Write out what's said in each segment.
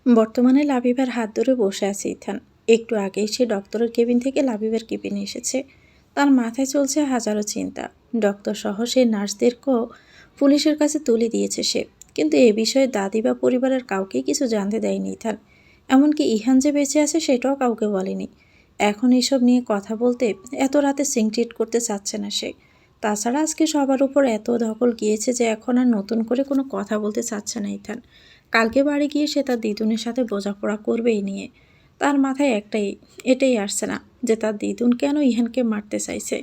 বর্তমানে লাবিবার হাত ধরে বসে আছে ইথান। একটু আগেই সে ডক্টরের কেবিন থেকে লাবিবার কেবিনে এসেছে। তার মাথায় চলছে হাজারো চিন্তা। ডক্টর সহ সে নার্সদেরকেও পুলিশের কাছে তুলে দিয়েছে সে। কিন্তু এ বিষয়ে দাদি বা পরিবারের কাউকেই কিছু জানতে দেয়নি ইথান। এমনকি ইহান যে বেঁচে আছে সেটাও কাউকে বলেনি। এখন এসব নিয়ে কথা বলতে এত রাতে সিনক্রিয়েট করতে চাচ্ছে না সে। তাছাড়া আজকে সবার উপর এত ধকল গিয়েছে যে এখন আর নতুন করে কোনো কথা বলতে চাচ্ছে না ইথান। কালকে বাড়ি গিয়ে সে তার দিদুনের সাথে বোঝাপড়া করবে এই নিয়ে। তার মাথায় এটাই আসছে না যে তার দিদুন কেন ইহানকে মারতে চাইছে।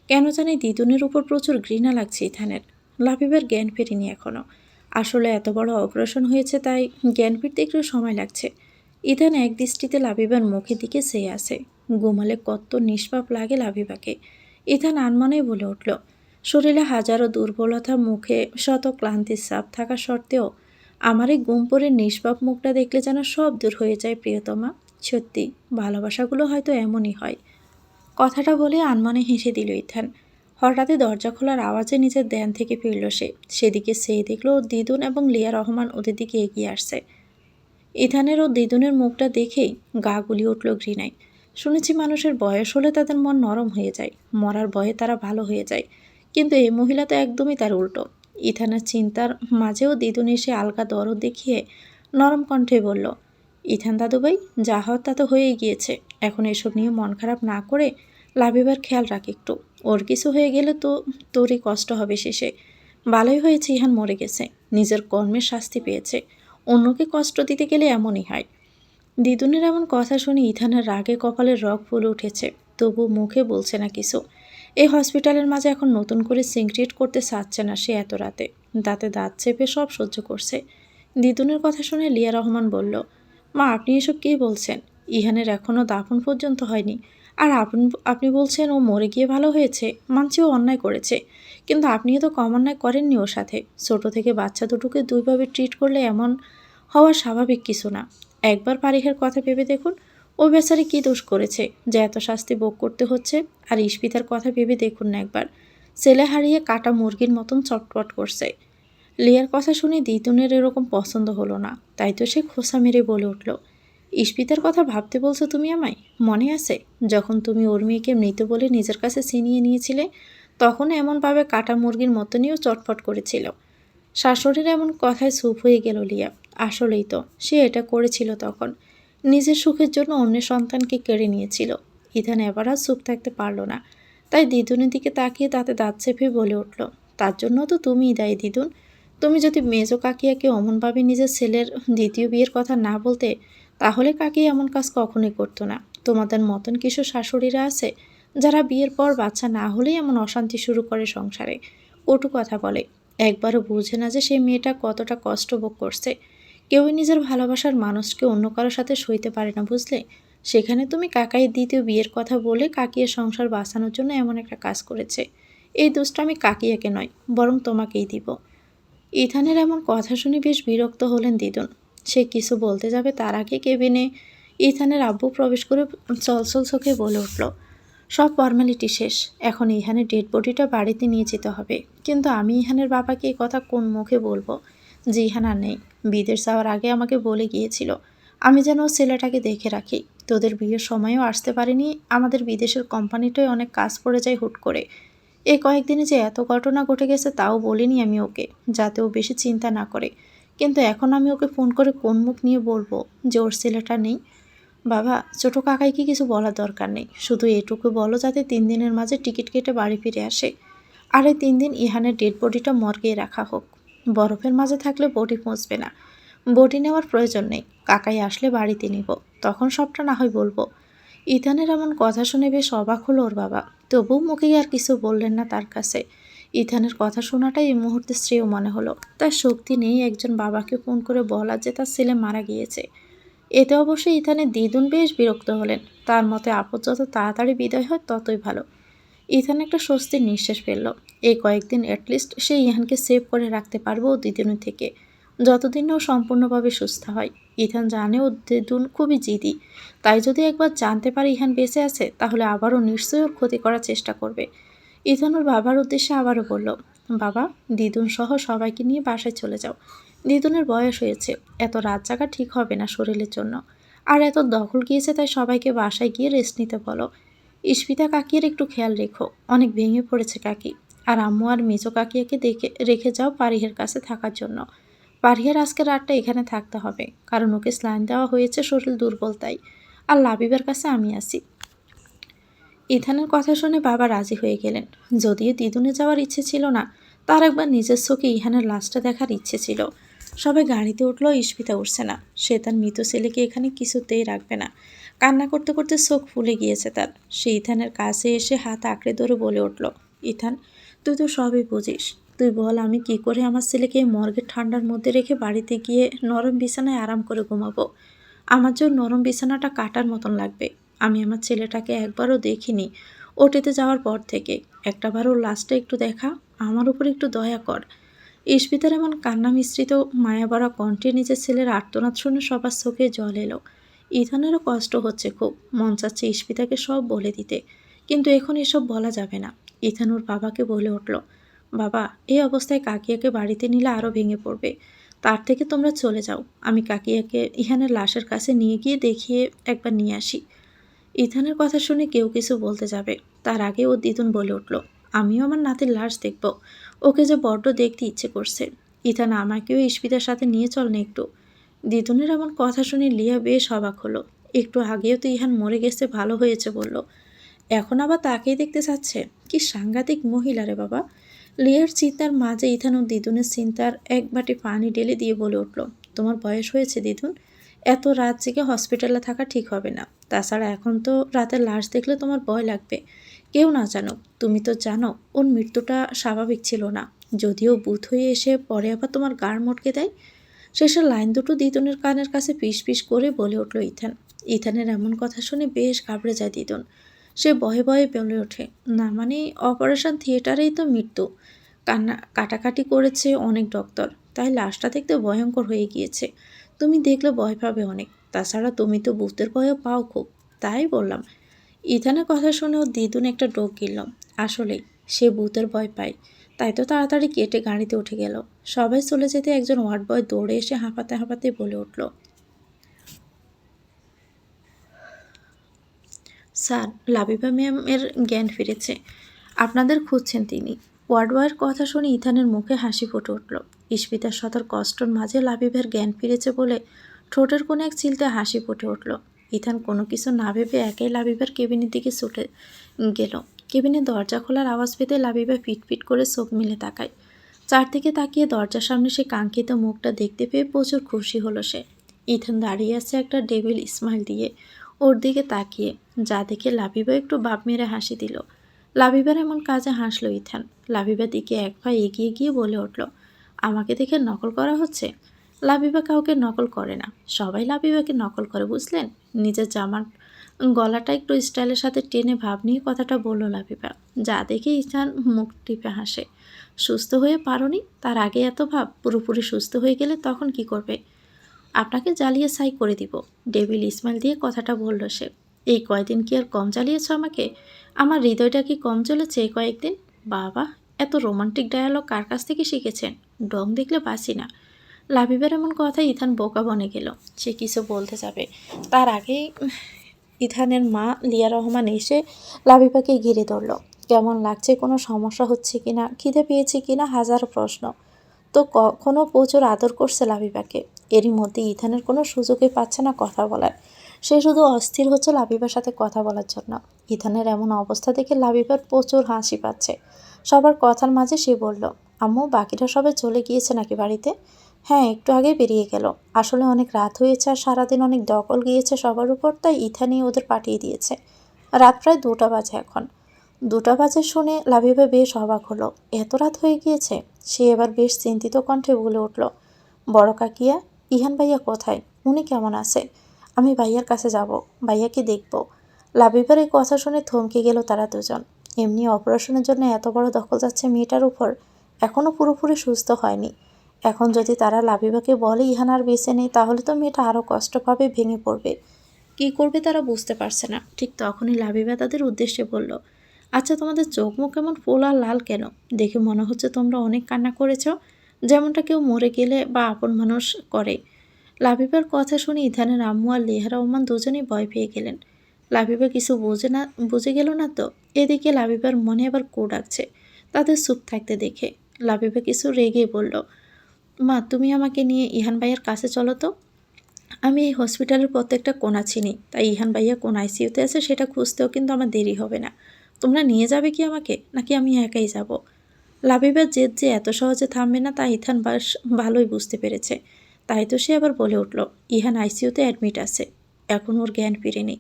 কেন জানি দিদুনের উপর প্রচুর ঘৃণা লাগছে ইথানের। লাবিবের জ্ঞান ফেরেনি এখনও। আসলে এত বড় অপারেশন হয়েছে তাই জ্ঞান ফিরতে একটু সময় লাগছে। ইথান এক দৃষ্টিতে লাবিবার মুখের দিকে চেয়ে আছে। ঘুমালে কত নিষ্পাপ লাগে লাবিবাকে। ইথান আনমনেই বলে উঠল। শরীরে হাজারো দুর্বলতা, মুখে শত ক্লান্তির ছাপ থাকা সত্ত্বেও আমার এই গুমপরের নিষ্পাপ মুখটা দেখলে যেন সব দূর হয়ে যায় প্রিয়তমা। সত্যি ভালোবাসাগুলো হয়তো এমনই হয়। কথাটা বলে আনমনে হেসে দিল ইথান। হঠাৎই দরজা খোলার আওয়াজে নিজের ধ্যান থেকে ফিরল সে। সেদিকে চেয়ে দেখল দিদুন এবং লিয়া রহমান ওদের দিকে এগিয়ে আসছে। ইথানের ও দিদুনের মুখটা দেখেই গা গুলিয়ে উঠল ঘৃণায়। শুনেছি মানুষের বয়স হলে তাদের মন নরম হয়ে যায়, মরার ভয়ে তারা ভালো হয়ে যায়। কিন্তু এই মহিলা তো একদমই তার উল্টো। ইথানের চিন্তার মাঝেও দিদুন এসে আলগা দরদ দেখিয়ে নরম কণ্ঠে বলল, ইথান দাদুভাই, যা হওয়ার তা তো হয়েই গিয়েছে। এখন এসব নিয়ে মন খারাপ না করে লাবিবার খেয়াল রাখ একটু। ওর কিছু হয়ে গেলে তো তোরই কষ্ট হবে শেষে। ভালোই হয়েছে ইহান মরে গেছে, নিজের কর্মের শাস্তি পেয়েছে। অন্যকে কষ্ট দিতে গেলে এমনই হয়। দিদুনের এমন কথা শুনে ইথানের রাগে কপালের রগ ফুলে উঠেছে, তবু মুখে বলছে না কিছু। এই হসপিটালের মাঝে এখন নতুন করে সিনক্রিয়েট করতে চাচ্ছে না সে এত রাতে। দাঁতে দাঁত চেপে সব সহ্য করছে। দিদুনের কথা শুনে লিয়া রহমান বলল, মা আপনি এসব কী বলছেন? ইহানের এখনও দাফন পর্যন্ত হয়নি। আর আপনি বলছেন ও মরে গিয়ে ভালো হয়েছে। মানছি ও অন্যায় করেছে, কিন্তু আপনিও তো কম অন্যায় করেননি ওর সাথে। ছোট থেকে বাচ্চা দুটোকে দুইভাবে ট্রিট করলে এমন হওয়া স্বাভাবিক কিছু না। একবার পারিহের কথা ভেবে দেখুন, ও বেচারি কী দোষ করেছে যে এত শাস্তি ভোগ করতে হচ্ছে। আর ইস্পিতার কথা ভেবে দেখুন না একবার, ছেলে হারিয়ে কাটা মুরগির মতন চটপট করছে। লিয়ার কথা শুনে দিতুনের এরকম পছন্দ হলো না, তাই তো সে খোসা মেরে বলে উঠল, ইস্পিতার কথা ভাবতে বলছো তুমি আমায়? মনে আছে যখন তুমি ওর মেয়েকে মৃত বলে নিজের কাছে ছিনিয়ে নিয়েছিলে? তখন এমনভাবে কাটা মুরগির মতনইও চটপট করেছিল। শাশুড়ির এমন কথায় চুপ হয়ে গেল লিয়া। আসলেই তো সে এটা করেছিল তখন। নিজের সুখের জন্য অন্যের সন্তানকে কেড়ে নিয়েছিল। ইথান এবার আর চুপ থাকতে পারল না। তাই দিদুনের দিকে তাকিয়ে তাতে দাঁত চেপে বলে উঠল, তার জন্য তো তুমিই দায়ী দিদুন। তুমি যদি মেজো কাকিয়াকে অমনভাবে নিজের ছেলের দ্বিতীয় বিয়ের কথা না বলতে, তাহলে কাকি এমন কাজ কখনোই করতো না। তোমাদের মতন কিছু শাশুড়িরা আছে যারা বিয়ের পর বাচ্চা না হলেই এমন অশান্তি শুরু করে সংসারে, কটু কথা বলে। একবারও বুঝে না যে সেই মেয়েটা কতটা কষ্ট ভোগ করছে। কেউই নিজের ভালোবাসার মানুষকে অন্য কারোর সাথে সইতে পারে না, বুঝলে? সেখানে তুমি কাকাইয়ের দ্বিতীয় বিয়ের কথা বলে কাকিয়ের সংসার বাঁচানোর জন্য এমন একটা কাজ করেছে। এই দোষটা আমি কাকিয়াকে নয়, বরং তোমাকেই দিব। ইথানের এমন কথা শুনে বেশ বিরক্ত হলেন দিদুন। সে কিছু বলতে যাবে তার আগে কেবিনে ইথানের আব্বু প্রবেশ করে চলচল চোখে বলে উঠল, সব ফর্মালিটি শেষ, এখন ইহানের ডেড বডিটা বাড়িতে নিয়ে যেতে হবে। কিন্তু আমি ইহানের বাবাকে এই কথা কোন মুখে বলবো যে ইহান আর নেই? বিদেশ যাওয়ার আগে আমাকে বলে গিয়েছিল আমি যেন ও ছেলেটাকে দেখে রাখি। তোদের বিয়ের সময়ও আসতে পারিনি, আমাদের বিদেশের কোম্পানিটায় অনেক কাজ পড়ে যায় হুট করে। এই কয়েকদিনে যে এত ঘটনা ঘটে গেছে তাও বলিনি আমি ওকে, যাতে ও বেশি চিন্তা না করে। কিন্তু এখন আমি ওকে ফোন করে কোন মুখ নিয়ে বলবো যে ওর ছেলেটা নেই? বাবা, ছোট কাকাইকে কিছু বলার দরকার নেই, শুধু এটুকু বলো যাতে 3 দিনের মাঝে টিকিট কেটে বাড়ি ফিরে আসে। আর এই 3 দিন ইহানের ডেড বডিটা মর্গে রাখা হোক। বরফের মাঝে থাকলে বডি পৌঁছবে না। বডি নেওয়ার প্রয়োজন নেই, কাকাই আসলে বাড়িতে নিব, তখন সবটা না হয় বলবো। ইথানের এমন কথা শুনে বেশ অবাক হলো ওর বাবা, তবুও মুখে আর কিছু বললেন না তার কাছে। ইথানের কথা শোনাটাই এই মুহূর্তে শ্রেয় মনে হলো। তার শক্তি নেই একজন বাবাকে ফোন করে বলা যে তার ছেলে মারা গিয়েছে। এতে অবশ্যই ইথানের দিদুন বেশ বিরক্ত হলেন। তার মতে আপদ যত তাড়াতাড়ি বিদায় হয় ততই ভালো। ইথান একটা স্বস্তির নিঃশ্বাস ফেলল। এই কয়েকদিন অ্যাটলিস্ট সে ইহানকে সেভ করে রাখতে পারবে ও দিদুনের থেকে, যতদিন ও সম্পূর্ণভাবে সুস্থ হয়। ইথান জানে ও দিদুন খুবই জিদি, তাই যদি একবার জানতে পারে ইহান বেঁচে আছে তাহলে আবারও নিশ্চয়ই ওর ক্ষতি করার চেষ্টা করবে। ইথান ওর বাবার উদ্দেশ্যে আবারও বলল, বাবা, দিদুন সহ সবাইকে নিয়ে বাসায় চলে যাও। দিদুনের বয়স হয়েছে, এত রাত জাগা ঠিক হবে না শরীরের জন্য। আর এত দখল গিয়েছে, তাই সবাইকে বাসায় গিয়ে রেস্ট নিতে বলো। ইস্পিতা কাকির একটু খেয়াল রেখো, অনেক ভেঙে পড়েছে কাকি। আর আম্মু আর মেজো কাকিয়াকে দেখে রেখে যাও পারিহের কাছে থাকার জন্য। পারিহের আজকে রাতটা এখানে থাকতে হবে, কারণ ওকে স্লাইন দেওয়া হয়েছে, শরীর দুর্বল তাই। আর লাবিবের কাছে আমি আছি। ইথানের কথা শুনে বাবা রাজি হয়ে গেলেন। যদিও দিদুনে যাওয়ার ইচ্ছে ছিল না, তার একবার নিজের চোখে ইহানের লাশটা দেখার ইচ্ছে ছিল। সবাই গাড়িতে উঠলেও ইস্পিতা উঠছে না। সে তার মৃত ছেলেকে এখানে কিছুতেই রাখবে না। কান্না করতে করতে চোখ ফুলে গিয়েছে তার। সে ইথানের কাছে এসে হাত আঁকড়ে ধরে বলে উঠল, ইথান, তুই তো সবই বুঝিস। তুই বল, আমি কি করে আমার ছেলেকে মর্গের ঠান্ডার মধ্যে রেখে বাড়িতে গিয়ে নরম বিছানায় আরাম করে ঘুমাবো? আমার জন্য নরম বিছানাটা কাটার মতন লাগবে। আমি আমার ছেলেটাকে একবারও দেখিনি ওটিতে যাওয়ার পর থেকে। একটাবার ওর লাশটা একটু দেখা, আমার উপর একটু দয়া কর। ইস্পিতার এমন কান্না মিশ্রিত মায়াভরা কণ্ঠে নিজের ছেলের আর্তনাদ শুনে সবার চোখে জল এলো। ইথানেরও কষ্ট হচ্ছে খুব, মন চাচ্ছে ইস্পিতাকে সব বলে দিতে, কিন্তু এখন এসব বলা যাবে না। ইথান ওর বাবাকে বলে উঠল, বাবা, এই অবস্থায় কাকিয়াকে বাড়িতে নিলে আরও ভেঙে পড়বে। তার থেকে তোমরা চলে যাও, আমি কাকিয়াকে ইহানের লাশের কাছে নিয়ে গিয়ে দেখিয়ে একবার নিয়ে আসি। ইথানের কথা শুনে কেউ কিছু বলতে যাবে, তার আগে ও দিদুন বলে উঠল, আমিও আমার নাতির লাশ দেখব। ওকে যে বড্ড দেখতে ইচ্ছে করছে। ইথান, আমাকেও ইস্পিতার সাথে নিয়ে চল না একটু। দিদুনের এমন কথা শুনে লিয়া বেশ অবাক হলো। একটু আগেও তো ইহান মরে গেছে, ভালো হয়েছে বলল, এখন আবার তাকেই দেখতে চাচ্ছে। কি সাংঘাতিক মহিলা রে বাবা। লিয়ার চিন্তার মাঝে ইথান ও দিদুনের চিন্তার এক বাটি পানি ঢেলে দিয়ে বলে উঠল, তোমার বয়স হয়েছে দিদুন, এত রাত জেগে হসপিটালে থাকা ঠিক হবে না। তাছাড়া এখন তো রাতের লাশ দেখলে তোমার ভয় লাগবে। কেউ না জানো, তুমি তো জানো ওর মৃত্যুটা স্বাভাবিক ছিল না। যদিও বুথ হয়ে এসে পরে আবার তোমার গাড় মটকে দেয়। শেষের লাইন দুটো দিদুনের কানের কাছে পিস পিস করে বলে উঠল ইথান। ইথানের এমন কথা শুনে বেশ ঘাবড়ে যায় দিদুন। সে ভয়ে ভয়ে বলে ওঠে, না মানে অপারেশন থিয়েটারেই তো মৃত্যু। কাটাকাটি করেছে অনেক ডক্টর, তাই লাশটা দেখতে ভয়ঙ্কর হয়ে গিয়েছে। তুমি দেখলে ভয় পাবে অনেক। তাছাড়া তুমি তো ভূতের ভয়ও পাও খুব, তাই বললাম। ইথানের কথা শুনেও দিদুন একটা ডোক গিলল। আসলেই সে ভূতের ভয় পায়, তাই তো তাড়াতাড়ি কেটে গাড়িতে উঠে গেল। সবাই চলে যেতে একজন ওয়ার্ড বয় দৌড়ে এসে হাঁপাতে হাঁপাতে বলে উঠল, স্যার, লাবিবা ম্যামের জ্ঞান ফিরেছে, আপনাদের খুঁজছেন তিনি। ওয়ার্ড বয়ের কথা শুনে ইথানের মুখে হাসি ফুটে উঠল। ইস্পিতার শতর কষ্টর মাঝে লাবিবের জ্ঞান ফিরেছে বলে ঠোঁটের কোণে এক চিলতে হাসি ফুটে উঠল। ইথান কোনো কিছু না ভেবে একাই লাবিবার কেবিনের দিকে ছুটে গেল। কেবিনের দরজা খোলার আওয়াজ পেতে লাবিবা পিটপিট করে চোখ মিলে তাকায়। চারদিকে তাকিয়ে দরজার সামনে সে কাঙ্ক্ষিত মুখটা দেখতে পেয়ে প্রচুর খুশি হলো সে। ইথান দাঁড়িয়ে আছে একটা ডেভিল স্মাইল দিয়ে ওর দিকে তাকিয়ে, যা দেখে লাবিবা একটু বাপ মেরে হাসি দিল। লাবিবার এমন কাজে হাসলো ইথান। লাবিবার দিকে এক পা এগিয়ে গিয়ে বলে উঠল, আমাকে দেখে নকল করা হচ্ছে? লাবিবা কাউকে নকল করে না, সবাই লাবিবাকে নকল করে, বুঝলেন? নিজের জামার গলাটা একটু স্টাইলের সাথে টেনে ভাব নিয়ে কথাটা বলল লাবিবা, যা দেখে ইথান মুখ টিপে হাসে। সুস্থ হয়ে পারোনি, তার আগে এত ভাব, পুরোপুরি সুস্থ হয়ে গেলে তখন কি করবে? আপনাকে জ্বালিয়ে ছাই করে দিব, ডেভিল ইসমাইল দিয়ে কথাটা বলল সে। এই কয়দিন কি আর কম জ্বালিয়েছ আমাকে? আমার হৃদয়টা কি কম জ্বলেছে এই কয়েকদিন? বাবা, এত রোমান্টিক ডায়ালগ কার কাছ থেকে শিখেছেন? ডং দেখলে বাসি না। লাবিবার এমন কথা ইথান বোকা বনে গেল। সে কিছু বলতে যাবে, তার আগেই ইথানের মা লিয়া রহমান এসে লাবিবাকে ঘিরে ধরল। কেমন লাগছে, কোনো সমস্যা হচ্ছে কিনা, খিদে পেয়েছে কিনা, হাজারো প্রশ্ন। তো কখনো প্রচুর আদর করছে লাবিবাকে। এরই মধ্যে ইথানের কোনো সুযোগই পাচ্ছে না কথা বলার। সে শুধু অস্থির হচ্ছে লাবিবার সাথে কথা বলার জন্য। ইথানের এমন অবস্থা দেখে লাবিবার প্রচুর হাসি পাচ্ছে। সবার কথার মাঝে সে বলল, আম্মু, বাকিরা সবাই চলে গিয়েছে নাকি বাড়িতে? হ্যাঁ, একটু আগে বেরিয়ে গেল। আসলে অনেক রাত হয়েছে আর সারাদিন অনেক দখল গিয়েছে সবার উপর, তাই ইথানই ওদের পাঠিয়ে দিয়েছে। রাত প্রায় 2টা বাজে এখন। 2টা বাজে শুনে লাবিবা বেশ অবাক হলো। এত রাত হয়ে গিয়েছে? সে এবার বেশ চিন্তিত কণ্ঠে বলে উঠল, বড় কাকিয়া, ইহান ভাইয়া কোথায়? উনি কেমন আছে? আমি ভাইয়ার কাছে যাব, ভাইয়াকে দেখব। লাবিবার এই কথা শুনে থমকে গেল তারা দুজন। এমনি অপারেশনের জন্য এত বড় দখল যাচ্ছে মেয়েটার উপর, এখনও পুরোপুরি সুস্থ হয়নি। এখন যদি তারা লাবিবাকে বলে ইহান আর বেঁচে নেই, তাহলে তো মেয়েটা আরও কষ্ট পাবে, ভেঙে পড়বে। কী করবে তারা বুঝতে পারছে না। ঠিক তখনই লাবিবা তাদের উদ্দেশ্যে বলল, আচ্ছা, তোমাদের চোখ মুখ কেমন ফোলা লাল কেন? দেখে মনে হচ্ছে তোমরা অনেক কান্না করেছ। যেমনটা কেউ মরে গেলে বা আপন মানুষ করে। লাবিবার কথা শুনে ইথানের আম্মু আর লিহা রহমান দুজনেই ভয় পেয়ে গেলেন। লাবিবা কিছু বুঝে গেল না তো। এদিকে লাবিবার মনে আবার কো ডাকছে তাদের চুপ থাকতে দেখে। লাবিবা কিছু রেগে বলল, মা তুমি আমাকে নিয়ে ইহান ভাইয়ের কাছে চলো তো। আমি এই হসপিটালের প্রত্যেকটা কোণা চিনি, তাই ইহান ভাইয়া কোন আইসিইউতে আছে সেটা খুঁজতেও কিন্তু আমার দেরি হবে না। তোমরা নিয়ে যাবে কি আমাকে, নাকি আমি একাই যাব? লাবিবার জেদ যে এত সহজে থামবে না তা ইথান ভালোই বুঝতে পেরেছে। তাই তো সে আবার বলে উঠল, ইহান আইসিইউতে অ্যাডমিট আছে, এখন ওর জ্ঞান ফিরেনি।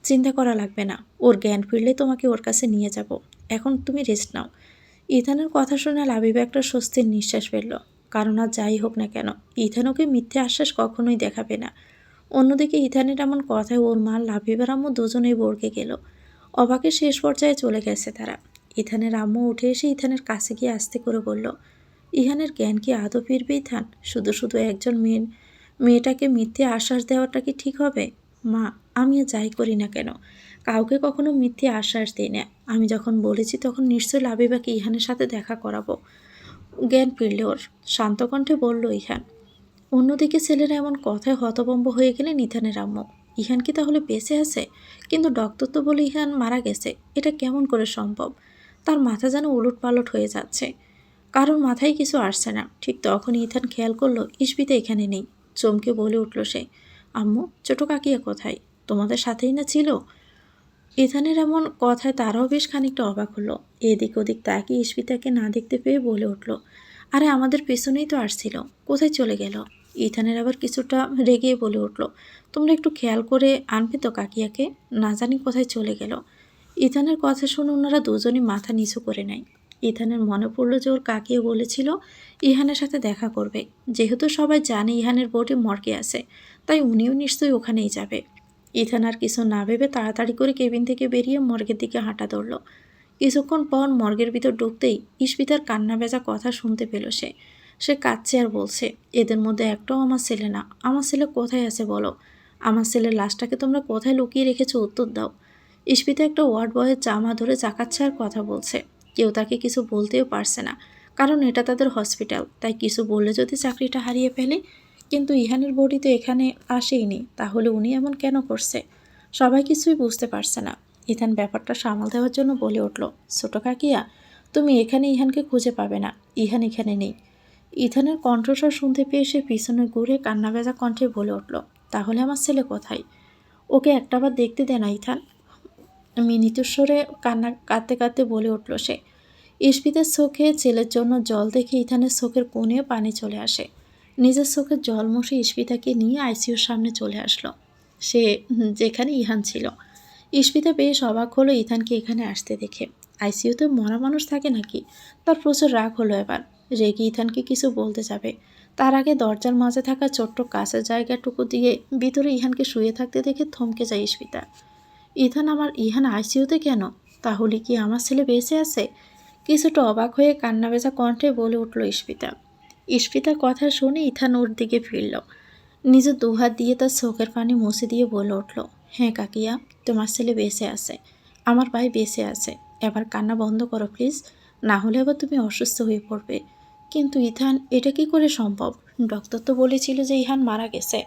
চিন্তা করা লাগবে না, ওর জ্ঞান ফিরলে তোমাকে ওর কাছে নিয়ে যাব। এখন তুমি রেস্ট নাও। ইথানের কথা শুনে লাবিবা একটা স্বস্তির নিঃশ্বাস ফেলল। কারণ আর যাই হোক না কেন, ইথান ওকে মিথ্যে আশ্বাস কখনোই দেখাবে না। অন্যদিকে ইথানের এমন কথায় ওর মা লাবিবার আম্মু দুজনেই বর্গে গেল। অবাকের শেষ পর্যায়ে চলে গেছে তারা। ইথানের আম্মু উঠে এসে ইথানের কাছে গিয়ে আস্তে করে বলল, ইহানের জ্ঞান কি আদৌ ফিরবে ইথান? শুধু শুধু একজন মেয়েটাকে মিথ্যে আশ্বাস দেওয়াটা কি ঠিক হবে? মা, আমি যাই করি না কেন কাউকে কখনো মিথ্যে আশ্বাস দিই না। আমি যখন বলেছি তখন নিশ্চয়ই লাবিবাকে ইহানের সাথে দেখা করাবো, জ্ঞান ফিরলে ওর। শান্ত কণ্ঠে বলল ইহান। অন্যদিকে ছেলেরা এমন কথায় হতভম্ব হয়ে গেলেন ইথানের আম্মু। ইহান কি তাহলে বেঁচে আছে? কিন্তু ডক্টর তো বলে ইহান মারা গেছে, এটা কেমন করে সম্ভব? তার মাথা যেন উলটপালট হয়ে যাচ্ছে, কারোর মাথায় কিছু আসছে না। ঠিক তখন ইথান খেয়াল করলো ইস্পিতা এখানে নেই। চমকে বলে উঠল সে, আম্মু, ছোট কাকিয়া কোথায়? তোমাদের সাথেই না ছিল? ইথানের এমন কথায় তারাও বেশ খানিকটা অবাক হলো। এদিক ওদিক তাকিয়ে ইস্পিতাকে না দেখতে পেয়ে বলে উঠল, আরে আমাদের পেছনেই তো আসছিল, কোথায় চলে গেল? ইথানের আবার কিছুটা রেগে বলে উঠল, তোমরা একটু খেয়াল করে আনবে তো কাকিয়াকে, না জানি কোথায় চলে গেল। ইথানের কথা শুনে ওনারা দুজনই মাথা নিচু করে নেয়। ইথানের মনে পড়লো যে ওর কাকিয়া বলেছিল ইহানের সাথে দেখা করবে। যেহেতু সবাই জানে ইহানের বউটি মর্গে আছে, তাই উনিও নিশ্চয়ই ওখানেই যাবে। ইথান আর কিছু না ভেবে তাড়াতাড়ি করে কেবিন থেকে বেরিয়ে মর্গের দিকে হাঁটা ধরল। কিছুক্ষণ পর মর্গের ভিতর ঢুকতেই ইস্পিতার কান্না ভেজা কথা শুনতে পেল সে। সে কাঁদছে আর বলছে, এদের মধ্যে একটাও আমার ছেলে না। আমার ছেলে কোথায় আছে বলো? আমার ছেলের লাশটাকে তোমরা কোথায় লুকিয়ে রেখেছো, উত্তর দাও। ইস্পিতা একটা ওয়ার্ড বয়ের জামা ধরে চাকাচ্ছে আর কথা বলছে। কেউ তাকে কিছু বলতেও পারছে না, কারণ এটা তাদের হসপিটাল, তাই কিছু বললে যদি চাকরিটা হারিয়ে ফেলে। কিন্তু ইহানের বডি তো এখানে আসেইনি, তাহলে উনি এমন কেন করছে? সবাই কিছুই বুঝতে পারছে না। ইথান ব্যাপারটা সামাল দেওয়ার জন্য বলে উঠল, ছোট কাকিয়া, তুমি এখানে ইহানকে খুঁজে পাবে না, ইহান এখানে নেই। ইথানের কণ্ঠস্বর শুনতে পেয়ে সে পিছনে ঘুরে কান্না ভেজা কণ্ঠে বলে উঠল, তাহলে আমার ছেলে কোথায়? ওকে একটাবার দেখতে দে না ইথান। মিনিতস্বরে কাঁদতে কাঁদতে বলে উঠল সে। ইস্পিতের চোখে ছেলের জন্য জল দেখে ইথানের চোখের কোণে পানি চলে আসে। নিজের চোখের জল মুছে ইস্পিতাকে নিয়ে আইসিইউর সামনে চলে আসলো, সে যেখানে ইহান ছিল। ইস্পিতা বেশ অবাক হলো ইথানকে এখানে আসতে দেখে। আইসিইউতে মরা মানুষ থাকে নাকি? তার প্রচুর রাগ হলো এবার। রেগে ইথানকে কিছু বলতে যাবে, তার আগে দরজার মাঝে থাকা ছোট্ট কাছের জায়গাটুকু দিয়ে ভিতরে ইহানকে শুয়ে থাকতে দেখে থমকে যায় ইস্পিতা। ইহান আইসিইউতে কেন? তাহলে কি আমার ছেলে বেঁচে আছে? কিছুটা অবাক হয়ে কান্না ভেজা কণ্ঠে বলে উঠল ইস্পিতা। ইস্পিতার কথা শুনে ইথান ওর দিকে ফিরল। নিজের দুহাত দিয়ে তার চোখের পানি মুছে দিয়ে বলে উঠল, হ্যাঁ কাকিয়া, তোমার ছেলে বেঁচে আছে, আমার ভাই বেঁচে আছে। এবার কান্না বন্ধ করো প্লিজ, না হলে আবার তুমি অসুস্থ হয়ে পড়বে। কিন্তু ইথান, এটা কি করে সম্ভব? ডক্টর তো বলেছিল যে ইহান মারা গেছে।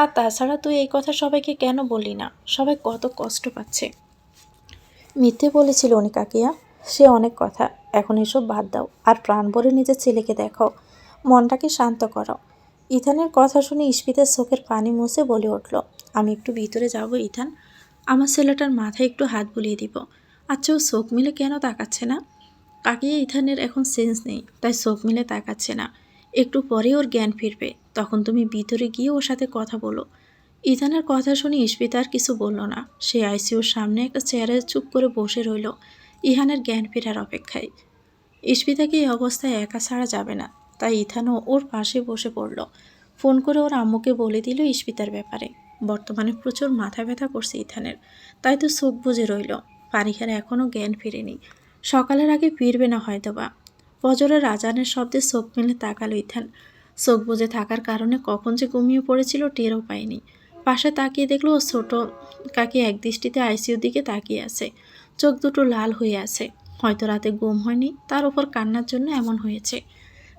আর তাছাড়া তুই এই কথা সবাইকে কেন বললি না? সবাই কত কষ্ট পাচ্ছে। মিথ্যে বলেছিল উনি কাকিয়া, সে অনেক কথা, এখন এসব বাদ দাও আর প্রাণ ভরে নিজের ছেলেকে দেখো, মনটাকে শান্ত করো। ইথানের কথা শুনে ইস্পিতের চোখের পানি মুছে বলে উঠল, আমি একটু ভিতরে যাব ইথান, আমার ছেলেটার মাথায় একটু হাত বুলিয়ে দিব। আচ্ছা, ও চোখ মিলে কেন তাকাচ্ছে না? কাকিয়া, ইথানের এখন সেন্স নেই, তাই চোখ মিলে তাকাচ্ছে না। একটু পরে ওর জ্ঞান ফিরবে, তখন তুমি ভিতরে গিয়ে ওর সাথে কথা বলো। ইথানের কথা শুনে ইস্পিতা আর কিছু বলল না। সে আইসিইউর সামনে একটা চেয়ারে চুপ করে বসে রইল, ইহানের জ্ঞান ফেরার অপেক্ষায়। ইস্পিতাকে এই অবস্থায় একা ছাড়া যাবে না, তাই ইথানও ওর পাশে বসে পড়ল। ফোন করে ওর আম্মুকে বলে দিল ইস্পিতার ব্যাপারে। বর্তমানে প্রচুর মাথা ব্যথা করছে ইথানের, তাই তো চোখ বুজে রইল। পারিখার এখনও জ্ঞান ফিরেনি, সকালের আগে ফিরবে না হয়তোবা। ফজরের আজানের শব্দে চোখ মেলে তাকালো ইথান। চোখ বুজে থাকার কারণে কখন যে ঘুমিয়ে পড়েছিল টেরও পায়নি। পাশে তাকিয়ে দেখলো ও ছোট কাকি একদৃষ্টিতে আইসিইউর দিকে তাকিয়ে আছে, চোখ দুটো লাল হয়ে আছে। হয়তো রাতে ঘুম হয়নি, তার উপর কান্নার জন্য এমন হয়েছে।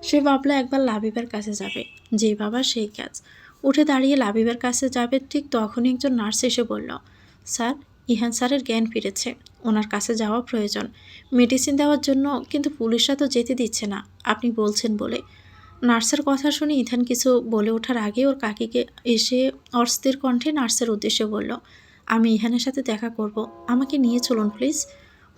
সে ভাবলো একবার লাবিবের কাছে যাবে, যেই বাবা সেই কাজ। উঠে দাঁড়িয়ে লাবিবের কাছে যাবে, ঠিক তখনই একজন নার্স এসে বলল, স্যার, ইহান স্যারের জ্ঞান ফিরেছে, ওনার কাছে যাওয়া প্রয়োজন মেডিসিন দেওয়ার জন্য, কিন্তু পুলিশরা তো যেতে দিচ্ছে না, আপনি বলছেন বলে। নার্সের কথা শুনে ইথান কিছু বলে ওঠার আগে ওর কাকিকে এসে অস্থির কণ্ঠে নার্সের উদ্দেশ্যে বলল, আমি ইহানের সাথে দেখা করব, আমাকে নিয়ে চলুন প্লিজ।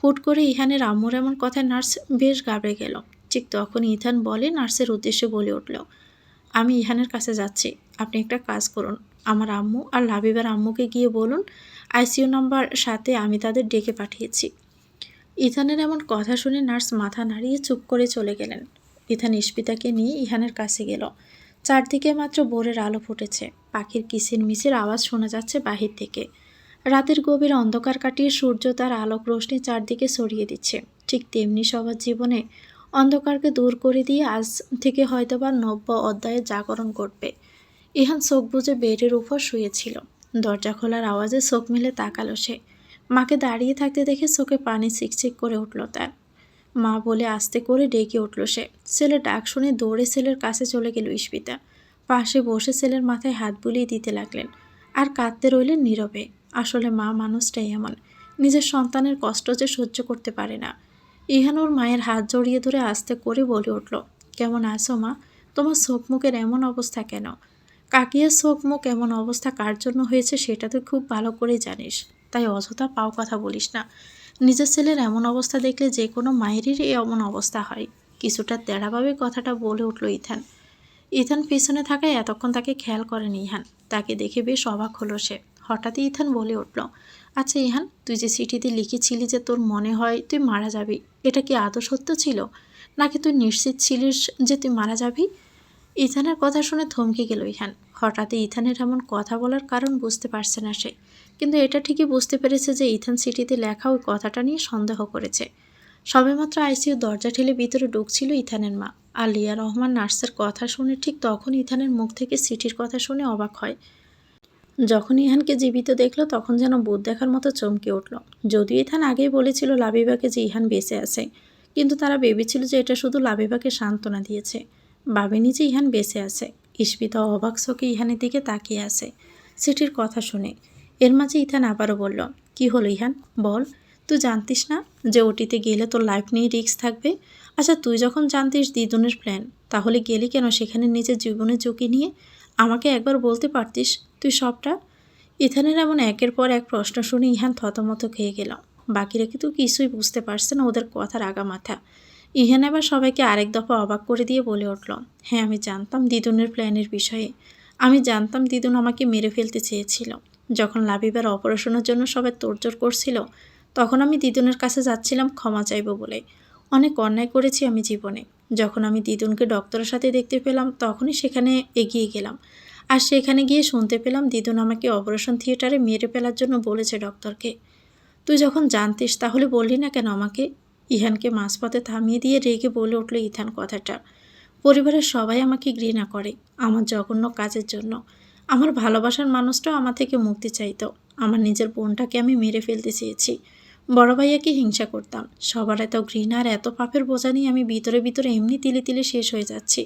হুট করে ইহানের আম্মুর এমন কথায় নার্স বেশ ঘাবড়ে গেল। ঠিক তখন ইথান বলে নার্সের উদ্দেশ্যে বলে উঠল, আমি ইহানের কাছে যাচ্ছি, আপনি একটা কাজ করুন, আমার আম্মু আর লাবিবার আম্মুকে গিয়ে বলুন আইসিইউ নাম্বার 7-এ আমি তাদের ডেকে পাঠিয়েছি। ইথানের এমন কথা শুনে নার্স মাথা নাড়িয়ে চুপ করে চলে গেলেন। ইথান ইস্পিতাকে নিয়ে ইহানের কাছে গেল। চারদিকে মাত্র ভোরের আলো ফুটেছে, পাখির কিচিরমিচির আওয়াজ শোনা যাচ্ছে বাহির থেকে। রাতের গভীর অন্ধকার কাটিয়ে সূর্য তার আলোক রোশনি চারদিকে ছড়িয়ে দিচ্ছে। ঠিক তেমনি সবার জীবনে অন্ধকারকে দূর করে দিয়ে আজ থেকে হয়তোবা নব্য অধ্যায়ের জাগরণ ঘটবে। ইহান চোখ বুজে বেডের উপর শুয়েছিল। দরজা খোলার আওয়াজে চোখ মেলে তাকালো সে। মাকে দাঁড়িয়ে থাকতে দেখে চোখে পানি চিকচিক করে উঠল তার। মা বলে আস্তে করে ডেকে উঠল সে। ছেলের ডাক শুনে দৌড়ে ছেলের কাছে চলে গেল ইস্পিতা। পাশে বসে ছেলের মাথায় হাত বুলিয়ে দিতে লাগলেন, আর কাঁদতে রইলেন নীরবে। আসলে মা মানুষটাই এমন, নিজের সন্তানের কষ্ট যে সহ্য করতে পারে না। ইহান ওর মায়ের হাত জড়িয়ে ধরে আস্তে করে বলে উঠল, কেমন আছো মা? তোমার চোখ মুখের এমন অবস্থা কেন? কাকিয়ার চোখ মুখ এমন অবস্থা কার জন্য হয়েছে সেটা তুই খুব ভালো করেই জানিস, তাই অযথা পাও কথা বলিস না। নিজের ছেলের এমন অবস্থা দেখলে যে কোনো মায়েরই এমন অবস্থা হয়। কিছুটা তেড়াভাবে কথাটা বলে উঠল ইথান। ইথান পেছনে থাকায় এতক্ষণ তাকে খেয়াল করেনি ইহান। তাকে দেখে বেশ অবাক হলো সে। হঠাৎই ইথান বলে উঠল, আচ্ছা ইহান, তুই যে চিঠিতে লিখেছিলি যে তোর মনে হয় তুই মারা যাবি, এটা কি আদৌ সত্য ছিল, নাকি তুই নিশ্চিত ছিলিস যে তুই মারা যাবি? ইথানের কথা শুনে থমকে গেল ইহান। হঠাৎই ইথানের এমন কথা বলার কারণ বুঝতে পারছে না সে, কিন্তু এটা ঠিকই বুঝতে পেরেছে যে ইথান চিঠিতে লেখা ওই কথাটা নিয়ে সন্দেহ করেছে। সবেমাত্র আইসিইউ দরজা ঠেলে ভিতরে ঢুকছিল ইথানের মা। আর লিয়া রহমান নার্সের কথা শুনে ঠিক তখন ইথানের মুখ থেকে চিঠির কথা শুনে অবাক হয়। যখন ইহানকে জীবিত দেখলো তখন যেন ভূত দেখার মতো চমকে উঠল। যদিও ইথান আগেই বলেছিল লাবিবাকে যে ইহান বেঁচে আছে, কিন্তু তারা ভেবেছিল যে এটা শুধু লাবিবাকে সান্ত্বনা দিয়েছে, ভাবেনি যে ইহান বেঁচে আছে। ইস্পিতা অবাক চোখে ইহানের দিকে তাকিয়ে আছে চিঠির কথা শুনে। এর মাঝে ইথান আবারও বলল, কি হলো ইহান, বল। তুই জানতিস না যে ওটিতে গেলে তোর লাইফ নিয়ে রিস্ক থাকবে? আচ্ছা, তুই যখন জানতিস দিদুনের প্ল্যান, তাহলে গেলি কেন সেখানে নিজের জীবনের ঝুঁকি নিয়ে? আমাকে একবার বলতে পারতিস তুই সবটা। ইথানের এমন একের পর এক প্রশ্ন শুনে ইহান থতমত খেয়ে গেল। বাকিরা কিন্তু কিছুই বুঝতে পারছে না ওদের কথার আগামাথা। ইহান এবার সবাইকে আরেক দফা অবাক করে দিয়ে বলে উঠল, হ্যাঁ, আমি জানতাম দিদুনের প্ল্যানের বিষয়ে। আমি জানতাম দিদুন আমাকে মেরে ফেলতে চেয়েছিল। যখন লাবিবার অপারেশনের জন্য সবাই তোড়জোড় করছিল, তখন আমি দিদুনের কাছে যাচ্ছিলাম ক্ষমা চাইব বলে। অনেক অন্যায় করেছি আমি জীবনে। যখন আমি দিদুনকে ডক্টরের সাথে দেখতে পেলাম তখনই সেখানে এগিয়ে গেলাম। আর সেখানে গিয়ে শুনতে পেলাম দিদুন আমাকে অপারেশন থিয়েটারে মেরে ফেলার জন্য বলেছে ডক্টরকে। তুই যখন জানতিস তাহলে বললি না কেন আমাকে? ইহানকে মাঝপথে থামিয়ে দিয়ে রেগে বলে উঠল ইথান কথাটা। পরিবারের সবাই আমাকে ঘৃণা করে আমার জঘন্য কাজের জন্য। আমার ভালোবাসার মানুষটাও আমার থেকে মুক্তি চাইতো। আমার নিজের বোনটাকে আমি মেরে ফেলতে চেয়েছি। বড় ভাইয়াকে হিংসা করতাম। সবার এত ঘৃণা আর এত পাপের বোঝা নিয়ে আমি ভিতরে ভিতরে এমনি তিলে তিলে শেষ হয়ে যাচ্ছি।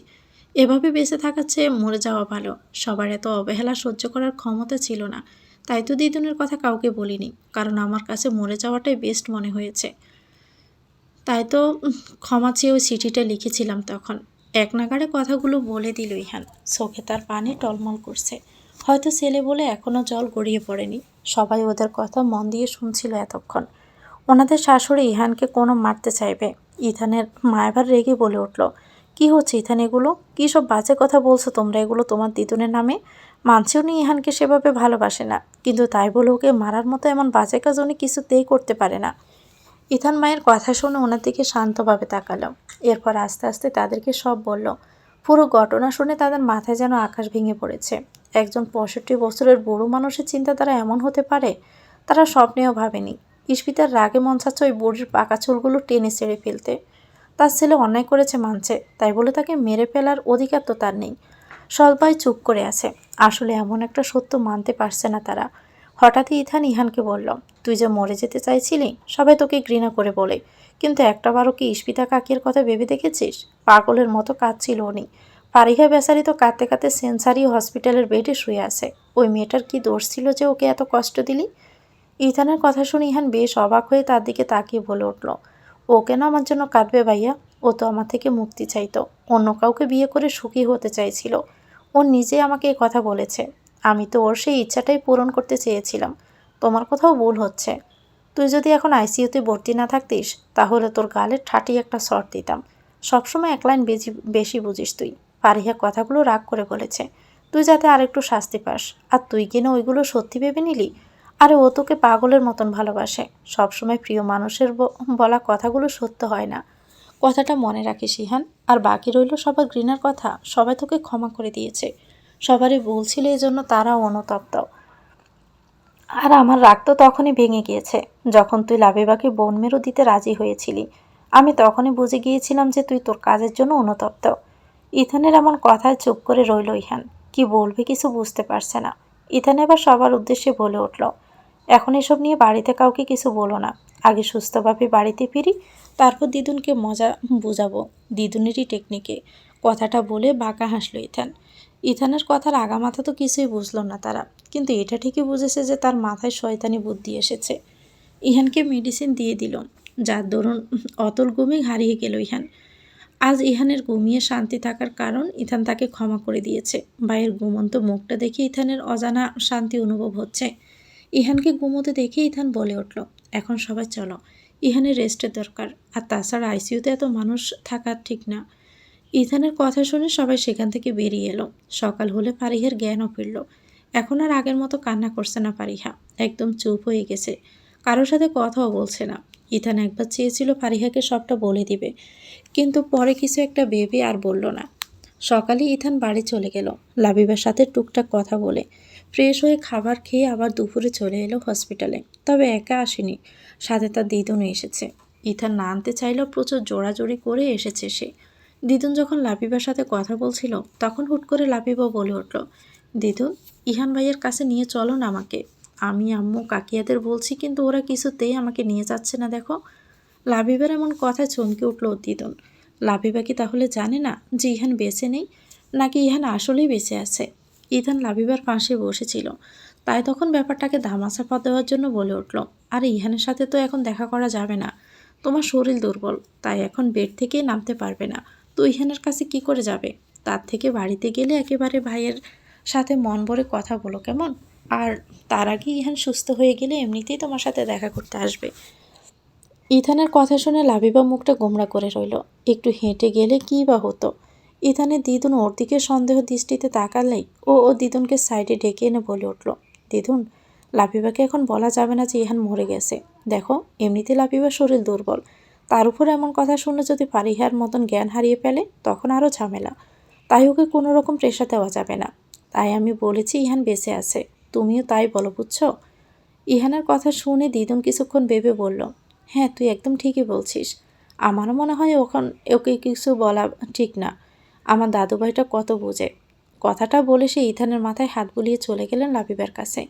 এভাবে বেঁচে থাকার চেয়ে মরে যাওয়া ভালো। সবার এত অবহেলা সহ্য করার ক্ষমতা ছিল না, তাই তো দিদুনের কথা কাউকে বলিনি, কারণ আমার কাছে মরে যাওয়াটাই বেস্ট মনে হয়েছে। তাই তো ক্ষমা চেয়ে ওই চিঠিটা লিখেছিলাম তখন। এক নাগাড়ে কথাগুলো বলে দিল ইহান। চোখে তার পানি টলমল করছে। হয়তো ছেলে বলে এখনও জল গড়িয়ে পড়েনি। সবাই ওদের কথা মন দিয়ে শুনছিল এতক্ষণ। ওনাদের শাশুড়ি ইহানকে কোনো মারতে চাইবে। ইথানের মা এবার রেগে বলে উঠল, কি হচ্ছে ইথান, এগুলো কী সব বাজে কথা বলছো তোমরা? এগুলো তোমার দিদুনের নামে। মানছেও নি ইহানকে সেভাবে ভালোবাসে না, কিন্তু তাই বলে ওকে মারার মতো এমন বাজে কাজ উনি কিছুতেই করতে পারে না। ইথান মায়ের কথা শুনে ওনার দিকে শান্তভাবে তাকালো। এরপর আস্তে আস্তে তাদেরকে সব বলল। পুরো ঘটনা শুনে তাদের মাথায় যেন আকাশ ভেঙে পড়েছে। একজন 65 বছরের বুড়ো মানুষের চিন্তাধারা এমন হতে পারে, তারা স্বপ্নেও ভাবেনি। ইস্পিতার রাগে মন চাচ্ছে ওই বুড়ির পাকা চুলগুলো টেনে ছেড়ে ফেলতে। তার ছেলে অন্যায় করেছে মানছে, তাই বলে তাকে মেরে ফেলার অধিকার তো তার নেই। সবাই চুপ করে আছে। আসলে এমন একটা সত্য মানতে পারছে না তারা। হঠাৎই ইহানকে বলল, তুই যে মরে যেতে চাইছিলি, সবাই তোকে ঘৃণা করে বলে, কিন্তু একটাবারও কি ইস্পিতা কাকির কথা ভেবে দেখেছিস? পাগলের মতো কাঁদছিল উনি। ফারিহা বেচারি তো কাঁদতে কাঁদতে সেন্সারি হসপিটালের বেডে শুয়ে আছে। ওই মেয়েটার কি দোষ ছিল যে ওকে এত কষ্ট দিলি? ইথানের কথা শুনে ইহান বেশ অবাক হয়ে তার দিকে তাকিয়ে বলে উঠল, ও কেন আমার জন্য কাঁদবে ভাইয়া? ও তো আমার থেকে মুক্তি চাইতো, অন্য কাউকে বিয়ে করে সুখী হতে চাইছিল। ও নিজে আমাকে এই কথা বলেছে। আমি তো ওর সেই ইচ্ছাটাই পূরণ করতে চেয়েছিলাম। তোমার কোথাও ভুল হচ্ছে। তুই যদি এখন আইসিইউতে ভর্তি না থাকতিস, তাহলে তোর গালে ঠাটি একটা শট দিতাম। সবসময় এক লাইন বেশি বুঝিস তুই। ফারিহা কথাগুলো রাগ করে বলেছে, তুই যাতে আরেকটু শাস্তি পাস। আর তুই কিনা ওইগুলো সত্যি ভেবে নিলি? আরে ও তোকে পাগলের মতন ভালোবাসে। সবসময় প্রিয় মানুষের বলা কথাগুলো সত্য হয় না। কথাটা মনে রাখিস ইহান। আর বাকি রইল সবার ঘৃণার কথা, সবাই তোকে ক্ষমা করে দিয়েছে। সবারই বলছিল এই জন্য তারা অনুতপ্ত। আর আমার রাগ তো তখনই ভেঙে গিয়েছে, যখন তুই লাবিবাকে বোন মেরু দিতে রাজি হয়েছিলি। আমি তখনই বুঝে গিয়েছিলাম যে তুই তোর কাজের জন্য অনুতপ্ত। ইথানের এমন কথায় চুপ করে রইল ইহান। কি বলবে কিছু বুঝতে পারছে না। ইথান এবার সবার উদ্দেশ্যে বলে উঠল, এখন এসব নিয়ে বাড়িতে কাউকে কিছু বলো না। আগে সুস্থভাবে বাড়িতে ফিরি, তারপর দিদুনকে মজা বুঝাবো, দিদুনেরই টেকনিকে। কথাটা বলে বাঁকা হাসল ইথান। ইথানের কথার আগামাথা তো কিছুই বুঝল না তারা, কিন্তু এটা ঠিকই বুঝেছে যে তার মাথায় শয়তানি বুদ্ধি এসেছে। ইহানকে মেডিসিন দিয়ে দিল, যার দরুন অতল ঘুমে হারিয়ে গেল ইহান। আজ ইহানের ঘুমিয়ে শান্তি থাকার কারণ ইথান তাকে ক্ষমা করে দিয়েছে। ভাইয়ের ঘুমন্ত মুখটা দেখে ইথানের অজানা শান্তি অনুভব হচ্ছে। ইহানকে ঘুমোতে দেখে ইথান বলে উঠল, এখন সবাই চলো, ইহানের রেস্টের দরকার। আর তাছাড়া আইসিইউতে এত মানুষ থাকা ঠিক না। ইথানের কথা শুনে সবাই সেখান থেকে বেরিয়ে এলো। সকাল হলে ফারিহার জ্ঞানও ফিরল। এখন আর আগের মতো কান্না করছে না ফারিহা, একদম চুপ হয়ে গেছে, কারোর সাথে কথাও বলছে না। ইথান একবার চেয়েছিল ফারিহাকে সবটা বলে দিবে, কিন্তু পরে কিছু একটা ভেবে আর বলল না। সকালে ইথান বাড়ি চলে গেল, লাবিবার সাথে টুকটাক কথা বলে। ফ্রেশ হয়ে খাবার খেয়ে আবার দুপুরে চলে এলো হসপিটালে। তবে একা আসেনি, সাথে তার দিদুনও এসেছে। ইথান না আনতে চাইলেও প্রচুর জোড়াজোড়ি করে এসেছে সে। দিদুন যখন লাবিবার সাথে কথা বলছিল, তখন হুট করে লাবিবা বলে উঠল, দিদুন, ইহান ভাইয়ের কাছে নিয়ে চলো না আমাকে। আমি আম্মু কাকিয়াদের বলছি, কিন্তু ওরা কিছুতেই আমাকে নিয়ে যাচ্ছে না দেখো। লাবিবার এমন কথায় চমকে উঠল দিদুন। লাবিবা কি তাহলে জানে না যে ইহান বেঁচে নেই, নাকি ইহান আসলেই বেঁচে আছে? ইথান লাবিবার পাশে বসেছিল, তাই তখন ব্যাপারটাকে ধামাচাপা দেওয়ার জন্য বলে উঠল, আরে ইহানের সাথে তো এখন দেখা করা যাবে না। তোমার শরীর দুর্বল, তাই এখন বেড থেকে নামতে পারবে না। তো ইহানের কাছে কি করে যাবে? তার থেকে বাড়িতে গেলে একেবারে ভাইয়ের সাথে মন ভরে কথা বলো কেমন? আর তার আগে ইহান সুস্থ হয়ে গেলে এমনিতেই তোমার সাথে দেখা করতে আসবে। ইথানের কথা শুনে লাবিবা মুখটা গোমড়া করে রইল। একটু হেঁটে গেলে কী বা হতো? ইথানের দিদুন ওর দিকে সন্দেহ দৃষ্টিতে তাকালেই ও দিদুনকে সাইডে ডেকে এনে বলে উঠল, দিদুন, লাবিবাকে এখন বলা যাবে না যে ইহান মরে গেছে। দেখো, এমনিতে লাবিবার শরীর দুর্বল, তার উপর এমন কথা শুনে যদি ফারিহার মতন জ্ঞান হারিয়ে ফেলে, তখন আরও ঝামেলা। তাই ওকে কোনো রকম প্রেশার দেওয়া যাবে না। তাই আমি বলেছি ইহান বেঁচে আছে, তুমিও তাই বলো, বুঝছো? ইহানের কথা শুনে দিদুন কিছুক্ষণ ভেবে বলল, হ্যাঁ, তুই একদম ঠিকই বলছিস। আমারও মনে হয় ওকে কিছু বলা ঠিক না। আমার দাদুভাইটা কত বোঝে। কথাটা বলে সে ইথানের মাথায় হাত বুলিয়ে চলে গেলেন লাবিবার কাছে।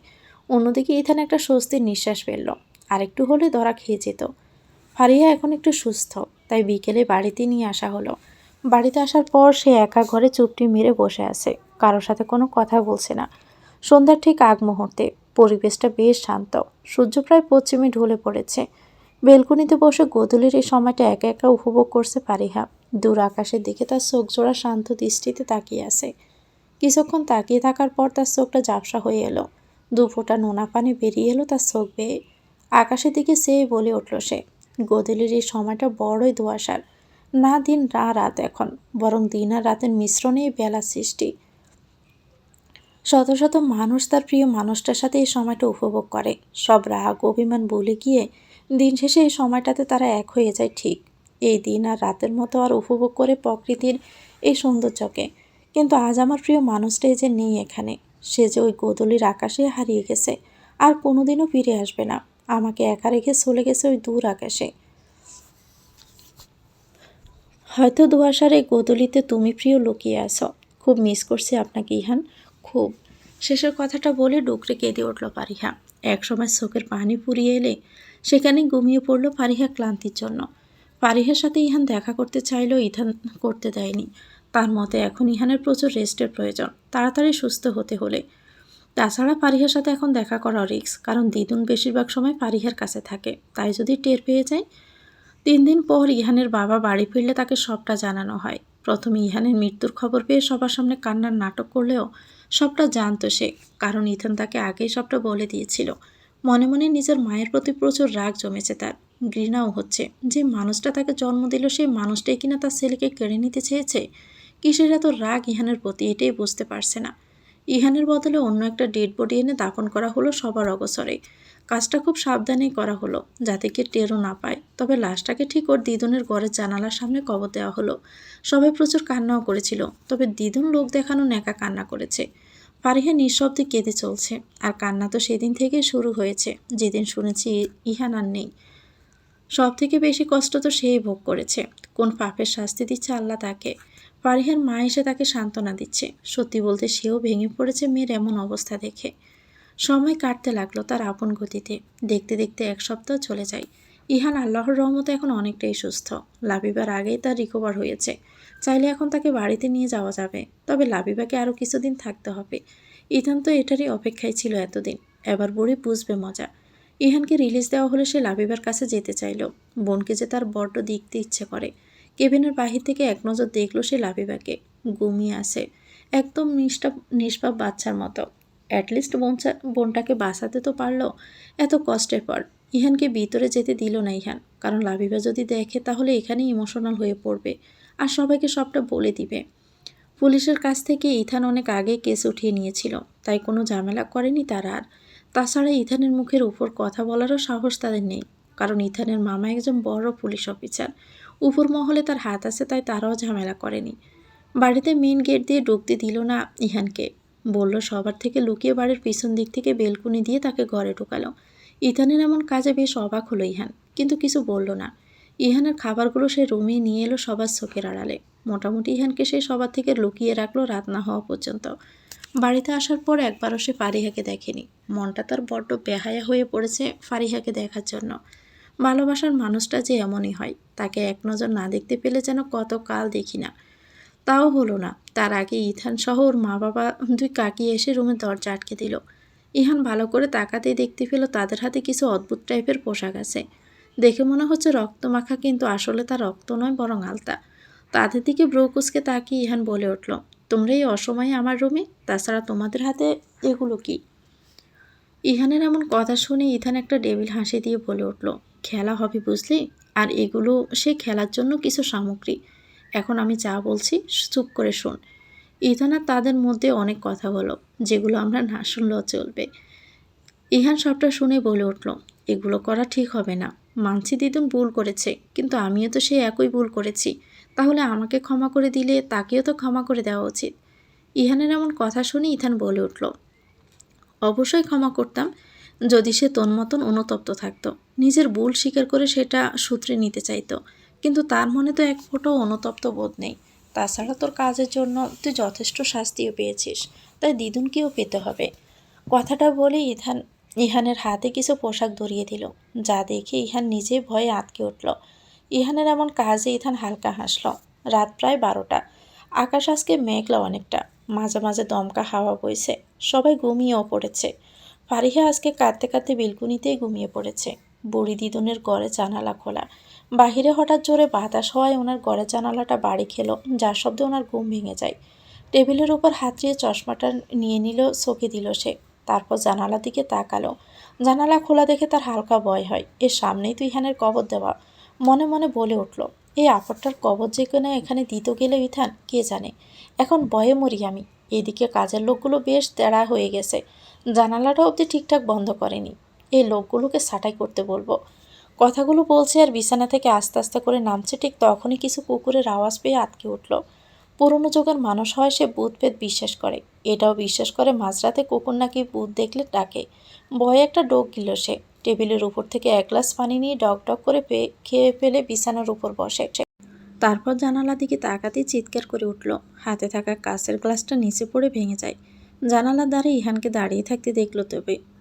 অন্যদিকে ইথান একটা স্বস্তির নিঃশ্বাস ফেলল। আরেকটু হলে ধরা খেয়ে যেত। ফারিহা এখন একটু সুস্থ, তাই বিকেলে বাড়িতে নিয়ে আসা হলো। বাড়িতে আসার পর সে একা ঘরে চুপটি মেরে বসে আছে, কারোর সাথে কোনো কথা বলছে না। সন্ধ্যার ঠিক আগ মুহূর্তে পরিবেশটা বেশ শান্ত। সূর্য প্রায় পশ্চিমে ঢলে পড়েছে। বেলকনিতে বসে গোধূলির এই সময়টা একা একা উপভোগ করছে ফারিহা। দূর আকাশের দিকে তার চোখ জোড়া শান্ত দৃষ্টিতে তাকিয়ে আছে। কিছুক্ষণ তাকিয়ে থাকার পর তার চোখটা ঝাপসা হয়ে এলো। দুফোঁটা নোনা পানি বেরিয়ে এলো তার চোখ বেয়ে। আকাশের দিকে চেয়ে বলে উঠল সে, গোধূলির এই সময়টা বড়ই ধোঁয়াশার। না দিন না রাত এখন, বরং দিন আর রাতের মিশ্রণেই বেলা সৃষ্টি। শত শত মানুষ তার প্রিয় মানুষটার সাথে এই সময়টা উপভোগ করে। সব রাগ অভিমান ভুলে গিয়ে দিন শেষে এই সময়টাতে তারা এক হয়ে যায় ঠিক এই দিন আর রাতের মতো আর উপভোগ করে প্রকৃতির এই সৌন্দর্যকে। কিন্তু আজ আমার প্রিয় মানুষটাই যে নেই এখানে। সে যে ওই গোধূলির আকাশে হারিয়ে গেছে, আর কোনোদিনও ফিরে আসবে না। আমাকে একা রেখে চলে গেছে ওই দূর আকাশে। হয়তো ধোঁয়াশার এই গোধূলিতে তুমি প্রিয় লুকিয়ে আছো। খুব মিস করছি আপনাকে ইহান, খুব। শেষের কথাটা বলে ডুকরে কেঁদে উঠল ফারিহা। একসময় চোখের পানি ফুরিয়ে এলে সেখানে ঘুমিয়ে পড়ল ফারিহা ক্লান্তির জন্য। ফারিহার সাথে ইহান দেখা করতে চাইলেও ইথান করতে দেয়নি। তার মতে এখন ইহানের প্রচুর রেস্টের প্রয়োজন, তাড়াতাড়ি সুস্থ হতে হলে। তাছাড়া ফারিহার সাথে এখন দেখা করা রিস্ক, কারণ দিদুন বেশিরভাগ সময় ফারিহার কাছে থাকে। তাই যদি টের পেয়ে যায়। 3 দিন পর ইহানের বাবা বাড়ি ফিরলে তাকে সবটা জানানো হয়। প্রথমে ইহানের মৃত্যুর খবর পেয়ে সবার সামনে কান্নার নাটক করলেও সবটা জানতো সে, কারণ ইথান তাকে আগেই সবটা বলে দিয়েছিল। মনে মনে নিজের মায়ের প্রতি প্রচুর রাগ জমেছে তার, ঘৃণাও হচ্ছে। যে মানুষটা তাকে জন্ম দিল সেই মানুষটাই কিনা তার ছেলেকে কেড়ে নিতে চেয়েছে। কিসের এত রাগ ইহানের প্রতি, এটাই বুঝতে পারছে না। ইহানের বদলে অন্য একটা ডেড বডি এনে দাফন করা হলো সবার অগোচরে। কাজটা খুব সাবধানেই করা হলো, যাতে কেউ টেরও না পায়। তবে লাশটাকে ঠিক ওর দিদুনের ঘরের জানালার সামনে কবর দেওয়া হলো। সবাই প্রচুর কান্নাও করেছিল, তবে দিদুন লোক দেখানো ন্যাকা কান্না করেছে। ফারিহা নিঃশব্দে কেঁদে চলছে, আর কান্না তো সেদিন থেকেই শুরু হয়েছে যেদিন শুনেছি ইহান আর নেই। সব থেকে বেশি কষ্ট তো সেই ভোগ করেছে। কোন পাপের শাস্তি দিচ্ছে আল্লাহ তাকে। ফারিহার মা এসে তাকে সান্ত্বনা দিচ্ছে। সত্যি বলতে সেও ভেঙে পড়েছে মেয়ের এমন অবস্থা দেখে। সময় কাটতে লাগলো তার আপন গতিতে। দেখতে দেখতে 1 সপ্তাহ চলে যায়। ইহান আল্লাহর রহমতে এখন অনেকটাই সুস্থ। লাবিবার আগেই তার রিকভার হয়েছে। চাইলে এখন তাকে বাড়িতে নিয়ে যাওয়া যাবে, তবে লাবিবাকে আরও কিছুদিন থাকতে হবে। ইথান তো এটারই অপেক্ষায় ছিল এতদিন। এবার বুড়ি বুঝবে মজা। ইহানকে রিলিজ দেওয়া হলে সে লাবিবার কাছে যেতে চাইল। বোনকে যে তার বড্ড দেখতে ইচ্ছে করে। কেবিনের বাহির থেকে এক নজর দেখল সে লাবিবাকে। ঘুমিয়ে আছে, একদম নিষ্পাপ বাচ্চার মতো। অ্যাটলিস্ট বোনটাকে বাঁচাতে তো পারলো এত কষ্টের পর। ইহানকে ভিতরে যেতে দিল না ইহান, কারণ লাবিবা যদি দেখে তাহলে এখানেই ইমোশনাল হয়ে পড়বে আর সবাইকে সবটা বলে দিবে। পুলিশের কাছ থেকে ইথান অনেক আগে কেস উঠিয়ে নিয়েছিল, তাই কোনো ঝামেলা করেনি তারা আর। তাছাড়া ইথানের মুখের উপর কথা বলারও সাহস তাদের নেই, কারণ ইথানের মামা একজন বড় পুলিশ অফিসার। উপর মহলে তার হাত আছে, তাই তারাও ঝামেলা করেনি। বাড়িতে মেন গেট দিয়ে ঢুকতে দিল না ইহানকে। বলল সবার থেকে লুকিয়ে বাড়ির পিছন দিক থেকে বেলকুনি দিয়ে তাকে ঘরে ঢুকালো। ইথানের এমন কাজে বেশ অবাক হলো ইহান, কিন্তু কিছু বলল না। ইহানের খাবারগুলো সে রুমে নিয়ে এলো সবার চোখের আড়ালে। মোটামুটি ইহানকে সে সবার থেকে লুকিয়ে রাখলো রাত না হওয়া পর্যন্ত। বাড়িতে আসার পর একবারও সে ফারিহাকে দেখেনি। মনটা তার বড্ড বেহায়া হয়ে পড়েছে ফারিহাকে দেখার জন্য। ভালোবাসার মানুষটা যে এমনই হয়, তাকে এক নজর না দেখতে পেলে যেন কত কাল দেখি না। তাও হলো না। তার আগে ইথান সহ ওর মা বাবা 2 কাকি এসে রুমের দরজা আটকে দিল। ইহান ভালো করে তাকাতেই দেখতে পেল তাদের হাতে কিছু অদ্ভুত টাইপের পোশাক আছে। দেখে মনে হচ্ছে রক্তমাখা, কিন্তু আসলে তা রক্ত নয়, বরং আলতা। তাদের দিকে ব্রু কুঁচকে তাকিয়ে ইহান বলে উঠল, তোমরা এই অসময়ে আমার রুমে? তাছাড়া তোমাদের হাতে এগুলো কি? ইহানের এমন কথা শুনে ইথান একটা ডেভিল হাসি দিয়ে বলে উঠল, খেলা হবে বুঝলি, আর এগুলো সে খেলার জন্য কিছু সামগ্রী। এখন আমি যা বলছি চুপ করে শোন। ইথান আর তাদের মধ্যে অনেক কথা হলো, যেগুলো আমরা না শুনলেও চলবে। ইহান সবটা শুনে বলে উঠল, এগুলো করা ঠিক হবে না। মানছি দিদুন ভুল করেছে, কিন্তু আমিও তো সেই একই ভুল করেছি। তাহলে আমাকে ক্ষমা করে দিলে তাকেও তো ক্ষমা করে দেওয়া উচিত। ইহানের এমন কথা শুনে ইথান বলে উঠল, অবশ্যই ক্ষমা করতাম, যদি সে তোর মতন অনুতপ্ত থাকতো, নিজের ভুল স্বীকার করে সেটা সূত্রে নিতে চাইতো। কিন্তু তার মনে তো এক ফোঁটাও অনুতপ্ত বোধ নেই। তাছাড়া তোর কাজের জন্য তুই যথেষ্ট শাস্তিও পেয়েছিস, তাই দিদুনকেও পেতে হবে। কথাটা বলে ইহানের হাতে কিছু পোশাক ধরিয়ে দিল, যা দেখে ইহান নিজে ভয়ে আঁতকে উঠল। ইহানের এমন কাজে ইথান হালকা হাসল। রাত প্রায় 12টা। আকাশ আজকে মেঘলা অনেকটা, মাঝে মাঝে দমকা হাওয়া বইছে। সবাই ঘুমিয়েও পড়েছে। ফারিহা আজকে কাঁদতে কাঁদতে বেলকুনিতেই ঘুমিয়ে পড়েছে। বুড়ি দিদুনের ঘরে জানালা খোলা। বাহিরে হঠাৎ জোরে বাতাস হওয়ায় ওনার ঘরের জানালাটা বাড়ি খেলো, যার শব্দে ওনার ঘুম ভেঙে যায়। টেবিলের উপর হাত দিয়ে চশমাটা নিয়ে নিল, চোখে দিল সে। তারপর জানালার দিকে তাকালো। জানালা খোলা দেখে তার হালকা ভয় হয়। এর সামনেই তো ইহানের কবর দেওয়া। মনে মনে বলে উঠল, এই আপদটার কবর যে কেন এখানে দিতে গেলে ইথান, কে জানে। এখন ভয়ে মরি আমি। এদিকে কাজের লোকগুলো বেশ তেড়া হয়ে গেছে, জানালাটা অবধি ঠিকঠাক বন্ধ করেনি। এই লোকগুলোকে ছাঁটাই করতে বলবো। কথাগুলো বলছে আর বিছানা থেকে আস্তে আস্তে করে নামছে, ঠিক তখনই কিছু কুকুরের আওয়াজ পেয়ে আটকে উঠল। পুরনো যুগের মানুষ হয় সে ভূত পেত বিশ্বাস করে। এটাও বিশ্বাস করে মাঝরাতে কুকুর নাকি ভূত দেখলে ডাকে। ভয়ে একটা ডোক গিল সে। টেবিলের উপর থেকে 1 গ্লাস পানি নিয়ে ডক ডক করে খেয়ে ফেলে বিছানার উপর বসে। তারপর জানালা দিকে তাকাতেই চিৎকার করে উঠল। হাতে থাকা কাঁচের গ্লাসটা নিচে পড়ে ভেঙে যায়। জানালার ধারে ইহানকে দাঁড়িয়ে থাকতে দেখল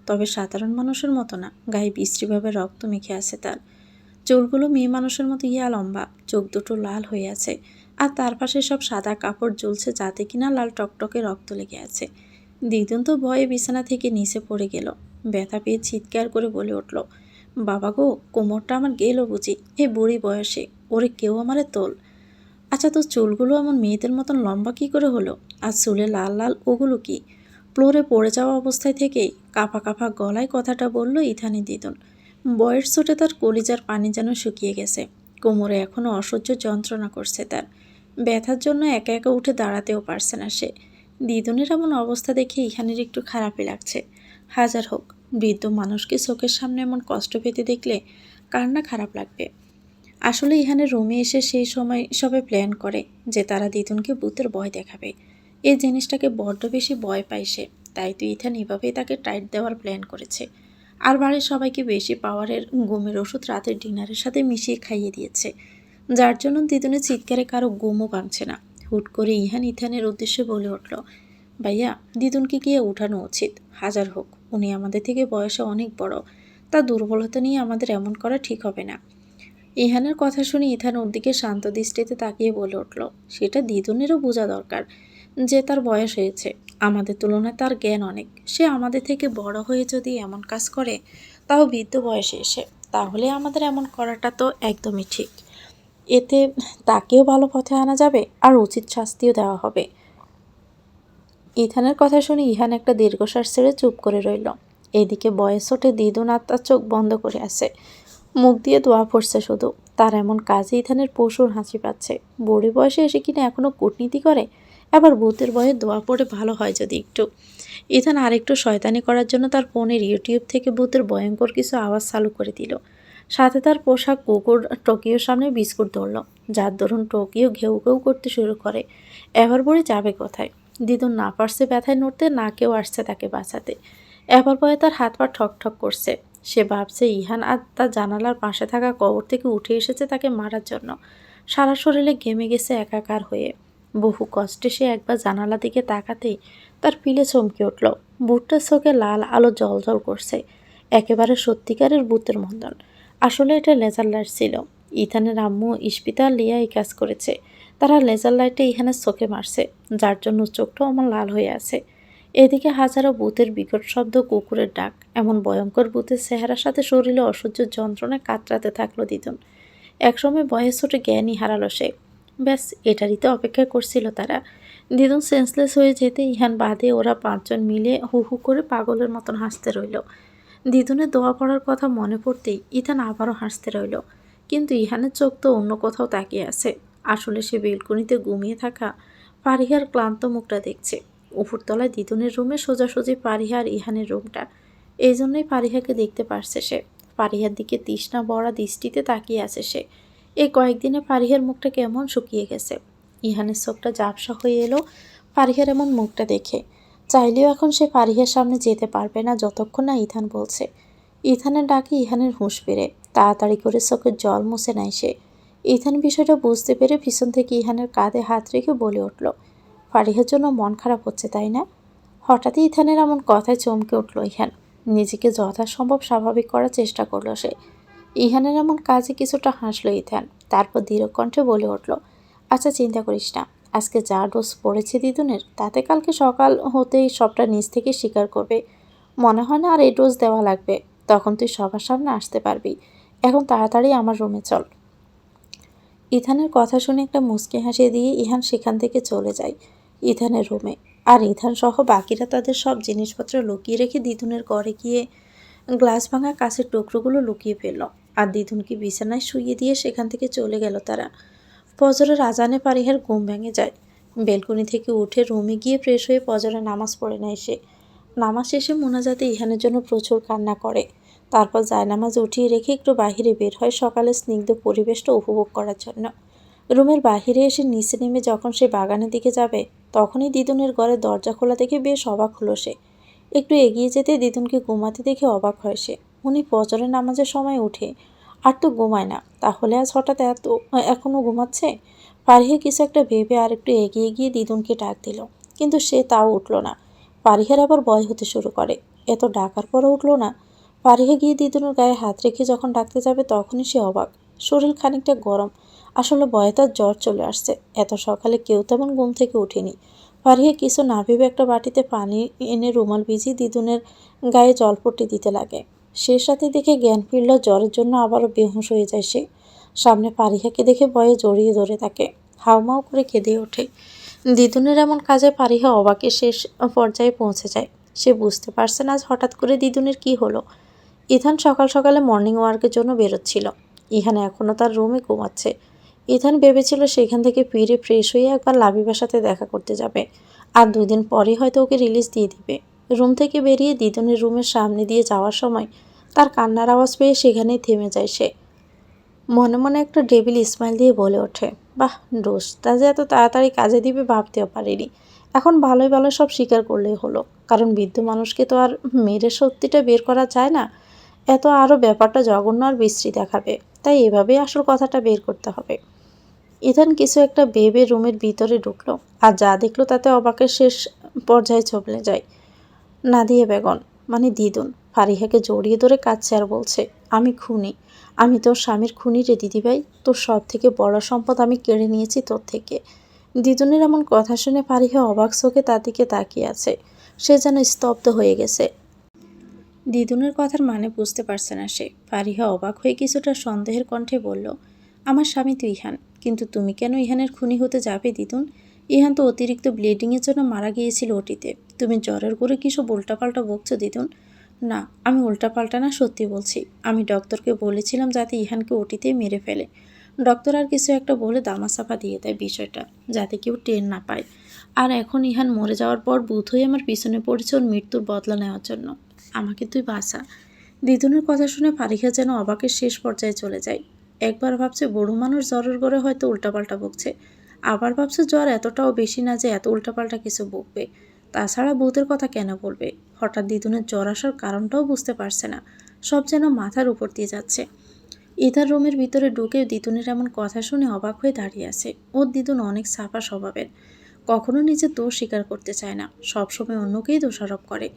তবে সাধারণ মানুষের মতো না, গায়ে বিশ্রীভাবে রক্ত মেখে আছে তার। চুলগুলো মেয়ে মানুষের মতো ইয়া লম্বা, চোখ দুটো লাল হয়ে আছে, আর তার পাশে সব সাদা কাপড় ঝুলছে যাতে কিনা লাল টকটকে রক্ত লেগে আছে। দিদুন তো ভয়ে বিছানা থেকে নিচে পড়ে গেল, ব্যথা পেয়ে চিৎকার করে বলে উঠল, বাবা গো, কোমরটা আমার গেল বুঝি, এই বুড়ি বয়সে, ওরে কেউ আমারে তোল। আচ্ছা, তোর চুলগুলো এমন মেয়েদের মতন লম্বা কি করে হলো? আর চুলে লাল লাল ওগুলো কি? ফ্লোরে পড়ে যাওয়া অবস্থায় থেকেই কাঁপা কাঁপা গলায় কথাটা বলল ইথানি দিদুন। বয়স চোটে তার কলিজার পানি যেন শুকিয়ে গেছে, কোমরে এখনও অসহ্য যন্ত্রণা করছে তার। ব্যথার জন্য একা একা উঠে দাঁড়াতেও পারছে না সে। দিদুনের এমন অবস্থা দেখে ইহানের একটু খারাপই লাগছে। হাজার হোক, বৃদ্ধ মানুষকে চোখের সামনে এমন কষ্ট পেতে দেখলে কার না খারাপ লাগবে। আসলে ইহানের রুমে এসে সেই সময় সবাই প্ল্যান করে যে তারা দিদুনকে ভূতের ভয় দেখাবে। এই জিনিসটাকে বড্ড বেশি ভয় পায় সে, তাই তো ইথান এভাবেই তাকে টাইট দেওয়ার প্ল্যান করেছে। আর বাড়ির সবাইকে বেশি পাওয়ারের ঘুমের ওষুধ রাতের ডিনারের সাথে মিশিয়ে খাইয়ে দিয়েছে, যার জন্য দিদুনের চিৎকারে কারো ঘুমও ভাঙছে না। হুট করে ইহান ইথানের উদ্দেশ্যে বলে উঠল, ভাইয়া, দিদুনকে গিয়ে উঠানো উচিত। হাজার হোক, উনি আমাদের থেকে বয়সে অনেক বড়, তার দুর্বলতা নিয়ে আমাদের এমন করা ঠিক হবে না। ইহানের কথা শুনে ইথান ওর দিকে শান্ত দৃষ্টিতে তাকিয়ে বলে উঠল, সেটা দিদুনেরও বোঝা দরকার যে তার বয়স হয়েছে, আমাদের তুলনায় তার জ্ঞান অনেক। সে আমাদের থেকে বড় হয়ে যদি এমন কাজ করে, তাও বৃদ্ধ বয়সে এসে, তাহলে আমাদের এমন করাটা তো একদমই ঠিক। এতে তাকেও ভালো পথে আনা যাবে আর উচিত শাস্তিও দেওয়া হবে। ইথানের কথা শুনে ইহান একটা দীর্ঘশ্বাস ছেড়ে চুপ করে রইল। এদিকে বয়স ওঠে দিদুন আত্মার চোখ বন্ধ করে আছে, মুখ দিয়ে দোয়া পড়ছে শুধু। তার এমন কাজে ইথানের পশুর হাসি পাচ্ছে। বুড়ি বয়সে এসে কিনা এখনো কূটনীতি করে, আবার ভূতের ভয়ে দোয়া পড়ে ভালো হয় যদি একটু। ইথান আরেকটু শয়তানি করার জন্য তার ফোনের ইউটিউব থেকে ভূতের ভয়ঙ্কর কিছু আওয়াজ চালু করে দিল। সাথে তার পোশাক কুকুর টোকিওর সামনে বিস্কুট ধরল, যার দরুন টোকিও ঘেউ ঘেউ করতে শুরু করে। এবার বুড়ি যাবে কোথায়? দিদুন না পারছে ব্যথায় নড়তে, না কেউ আসছে তাকে বাঁচাতে। এবার ভয়ে তার হাত পা ঠক ঠক করছে। সে ভাবছে ইহান আর তার জানালার পাশে থাকা কবর থেকে উঠে এসেছে তাকে মারার জন্য। সারা শরীরে ঘেমে গেছে একাকার হয়ে। বহু কষ্টে সে একবার জানালা দিকে তাকাতেই তার পিলে চমকে উঠল। বুটটার চোখে লাল আলো জ্বলজ্বল করছে, একেবারে সত্যিকারের ভূতের মন্দন। আসলে এটা লেজার লাইট ছিল। ইথানের আম্মু ইস্পিতা আর লিয়া এই কাজ করেছে। তারা লেজার লাইটে ইহানের চোখে মারছে, যার জন্য চোখটাও আমার লাল হয়ে আছে। এদিকে হাজারো ভূতের বিকট শব্দ, কুকুরের ডাক, এমন ভয়ঙ্কর ভূতের চেহারার সাথে শরীরে অসহ্য যন্ত্রণায় কাতরাতে থাকলো দিদুন। একসময় বয়স ছোটে জ্ঞানই হারালো সে। ব্যাস এটারই তো অপেক্ষা করছিল তারা। দিদুন সেন্সলেস হয়ে যেতে ইহান বাদে ওরা পাঁচজন মিলে হু হু করে পাগলের মতন হাসতে রইল। দিদুনের দোয়া পড়ার কথা মনে পড়তেই ইথান আবারও হাসতে রইল, কিন্তু ইহানের চোখ তো অন্য কোথাও তাকিয়ে আছে। আসলে সে বেলকনিতে ঘুমিয়ে থাকা পারিহার ক্লান্ত মুখটা দেখছে। উপরতলায় দিদুনের রুমে সোজাসুজি পারিহার ইহানের রুমটা, এই জন্যই পারিহাকে দেখতে পারছে সে। পারিহার দিকে তৃষ্ণা ভরা দৃষ্টিতে তাকিয়ে আছে সে। এই কয়েকদিনে পারিহার মুখটা কেমন শুকিয়ে গেছে। ইহানের চোখটা ঝাপসা হয়ে এলো পারিহার এমন মুখটা দেখে। চাইলেও এখন সে পারিহার সামনে যেতে পারবে না যতক্ষণ না ইথান বলছে। ইথানের ডাকে ইহানের হুঁশ ফিরে, তাড়াতাড়ি করে চোখের জল মুছে নেয় সে। ইথান বিষয়টা বুঝতে পেরে পিছন থেকে ইহানের কাঁধে হাত রেখে বলে উঠল, পারিহার জন্য মন খারাপ হচ্ছে তাই না? হঠাৎই ইথানের এমন কথায় চমকে উঠল ইহান। নিজেকে যথাসম্ভব স্বাভাবিক করার চেষ্টা করলো সে। ইহানের এমন কাজে কিছুটা হাসলো ইথান, তারপর দৃঢ় কণ্ঠে বলে উঠল, আচ্ছা চিন্তা করিস না, আজকে যা ডোজ পড়েছে দিদুনের, তাতে কালকে সকাল হতেই সবটা নিজ থেকে স্বীকার করবে। মনে হয় না আর এই ডোজ দেওয়া লাগবে, তখন তুই সবার সামনে আসতে পারবি। এখন তাড়াতাড়ি আমার রুমে চল। ইথানের কথা শুনে একটা মুচকি হাসি দিয়ে ইহান সেখান থেকে চলে যায় ইথানের রুমে। আর ইথান সহ বাকিরা তাদের সব জিনিসপত্র লুকিয়ে রেখে দিদুনের ঘরে গিয়ে গ্লাস ভাঙা কাঁচের টুকরোগুলো লুকিয়ে ফেলল। আর দিদুনকে বিছানায় শুইয়ে দিয়ে সেখান থেকে চলে গেল তারা। ফজরের আজানে পারিহার ঘুম ভেঙে যায়। বেলকনি থেকে উঠে রুমে গিয়ে ফ্রেশ হয়ে ফজরের নামাজ পড়ে নেয় সে। নামাজ শেষে মোনাজাতে ইহানের জন্য প্রচুর কান্না করে। তারপর জায়নামাজ উঠিয়ে রেখে একটু বাহিরে বের হয় সকালের স্নিগ্ধ পরিবেশটা উপভোগ করার জন্য। রুমের বাহিরে এসে নিচে নেমে যখন সে বাগানের দিকে যাবে, তখনই দিদুনের ঘরের দরজা খোলা দেখে বেশ অবাক হলো সে। একটু এগিয়ে যেতে দিদুনকে ঘুমাতে দেখে অবাক হয় সে। উনি ফজরের নামাজের সময় উঠে আর তো ঘুমায় না, তাহলে আজ হঠাৎ এখনও ঘুমাচ্ছে? পারিহে কিছু একটা ভেবে আর একটু এগিয়ে গিয়ে দিদুনকে ডাক দিল, কিন্তু সে তাও উঠল না। ফারিহার আবার ভয় হতে শুরু করে। এত ডাকার পরও উঠলো না। ফারিহা গিয়ে দিদুনের গায়ে হাত রেখে যখন ডাকতে যাবে তখনই সে অবাক। শরীর খানিকটা গরম। আসলে ভয়ে তার জ্বর চলে আসছে। এত সকালে কেউ তেমন ঘুম থেকে ওঠেনি। ফারিহা কিছু না ভেবে একটা বাটিতে পানি এনে রুমাল ভিজিয়ে দিদুনের গায়ে জলপট্টি দিতে লাগে। সে সাথে দেখে জ্ঞান ফিরল, জ্বরের জন্য আবারও বেহুঁশ হয়ে যায় সে। সামনে ফারিহাকে দেখে ভয়ে জড়িয়ে ধরে থাকে, হাউমাউ করে কেঁদে ওঠে। দিদুনের এমন কাজে ফারিহা অবাকের শেষ পর্যায়ে পৌঁছে যায়। সে বুঝতে পারছে না আজ হঠাৎ করে দিদুনের কি হলো। ইথান সকাল সকালে মর্নিং ওয়ার্কের জন্য বেরোচ্ছিল। ইহান এখনও তার রুমে ঘুমাচ্ছে। ইথান ভেবেছিল সেখান থেকে ফিরে ফ্রেশ হয়ে একবার লাবিবার সাথে দেখা করতে যাবে, আর 2 দিন পরেই হয়তো ওকে রিলিজ দিয়ে দিবে। রুম থেকে বেরিয়ে দিদুনের রুমের সামনে দিয়ে যাওয়ার সময় তার কান্নার আওয়াজ পেয়ে সেখানেই থেমে যায় সে। মনে মনে একটা ডেভিল স্মাইল দিয়ে বলে ওঠে, বাহ দোস্ত যে এত তাড়াতাড়ি কাজে দিবে ভাবতেও পারিনি। এখন ভালোই ভালো সব স্বীকার করলেই হলো, কারণ বৃদ্ধ মানুষকে তো আর মেরে সত্যিটা বের করা যায় না। এত আরও ব্যাপারটা জঘন্য আর বিশ্রী দেখাবে, তাই এভাবেই আসল কথাটা বের করতে হবে। ইথান কিছু একটা ভেবে রুমের ভিতরে ঢুকলো, আর যা দেখলো তাতে অবাকের শেষ পর্যায়ে চলে যায়। নাদিয়া বেগম মানে দিদুন ফারিহাকে জড়িয়ে ধরে কাঁদছে আর বলছে, আমি খুনি, আমি তোর স্বামীর খুনি রে দিদিভাই। তোর সব থেকে বড় সম্পদ আমি কেড়ে নিয়েছি তোর থেকে। দিদুনের এমন কথা শুনে ফারিহা অবাক চোখে তার দিকে তাকিয়ে আছে। সে যেন স্তব্ধ হয়ে গেছে। দিদুনের কথার মানে বুঝতে পারছে না সে। ফারিহা অবাক হয়ে কিছুটা সন্দেহের কণ্ঠে বলল, আমার স্বামী তো ইহান, কিন্তু তুমি কেন ইহানের খুনি হতে যাবে দিদুন? ইহান তো অতিরিক্ত ব্লিডিংয়ের জন্য মারা গিয়েছিল ওটিতে। তুমি জ্বরের করে কিসব উল্টাপাল্টা বকছো দিদুন? না, আমি উল্টাপাল্টা না, সত্যি বলছি। আমি ডক্টরকে বলেছিলাম যাতে ইহানকে ওটিতেই মেরে ফেলে। ডক্টর আর কিছু একটা বলে দামাচাপা দিয়ে দেয় বিষয়টা, যাতে কেউ টের না পায়। আর এখন ইহান মরে যাওয়ার পর বুধ হয়ে আমার পিছনে পড়েছে ওর মৃত্যুর বদলা নেওয়ার জন্য। আমাকে তুই বাঁচা। দিদুনের কথা শুনে ফারিহা যেন অবাকের শেষ পর্যায়ে চলে যায়। একবার ভাবছে বুড়ো মানুষ জ্বরের করে হয়তো উল্টাপাল্টা বকছে, আবার ভাবছে জ্বর এতটাও বেশি না যে এত উল্টাপাল্টা কিছু বকবে। তাছাড়া ভূতের কথা কেন বলবে? হঠাৎ দিদুনের জ্বর আসার কারণটাও বুঝতে পারছে না। সব যেন মাথার উপর দিয়ে যাচ্ছে। ইথার রুমের ভিতরে ঢুকে দিদুনের এমন কথা শুনে অবাক হয়ে দাঁড়িয়ে আছে। ওর দিদুন অনেক সাফা স্বভাবের, কখনো নিজের দোষ স্বীকার করতে চায় না, সবসময় অন্যকেই দোষারোপ করে।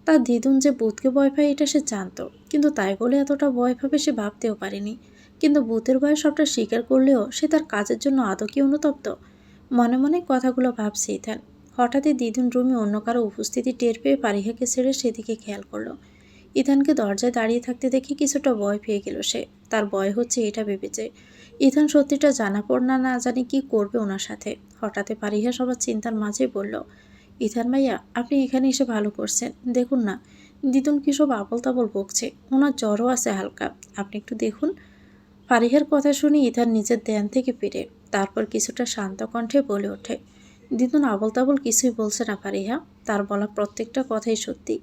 তার দিদুন যে ভূতকে ভয় পায় এটা সে জানতো, কিন্তু তাই বলে এতটা ভয় পাবে সে ভাবতেও পারেনি। কিন্তু ভূতের ভয়ে সবটা স্বীকার করলেও সে তার কাজের জন্য আদৌ কি অনুতপ্ত? মনে মনে কথাগুলো ভাবছে ইথান। হঠাৎই দিদুন রুমে অন্য কারো উপস্থিতি টের পেয়ে ফারিহাকে ছেড়ে সেদিকে খেয়াল করলো। ইথানকে দরজায় দাঁড়িয়ে থাকতে দেখে কিছুটা ভয় পেয়ে গেল সে। তার ভয় হচ্ছে এটা ভেবেছে ইথান সত্যিটা জানা পড় না জানি কি করবে ওনার সাথে। হঠাৎই ফারিহা সবার চিন্তার মাঝে বলল, ইথান ভাইয়া, আপনি এখানে এসে ভালো করছেন। দেখুন না, দিদুন কী সব আবল তাবল বকছে, ওনার জ্বরও আছে হালকা, আপনি একটু দেখুন। ফারিহার কথা শুনে ইথান নিজের ধ্যান থেকে ফিরে তারপর কিছুটা শান্ত কণ্ঠে বলে ওঠে, দিদুন আবল তাবল কিছুই বলছে না ফারিহা, তার বলা প্রত্যেকটা কথাই সত্যি।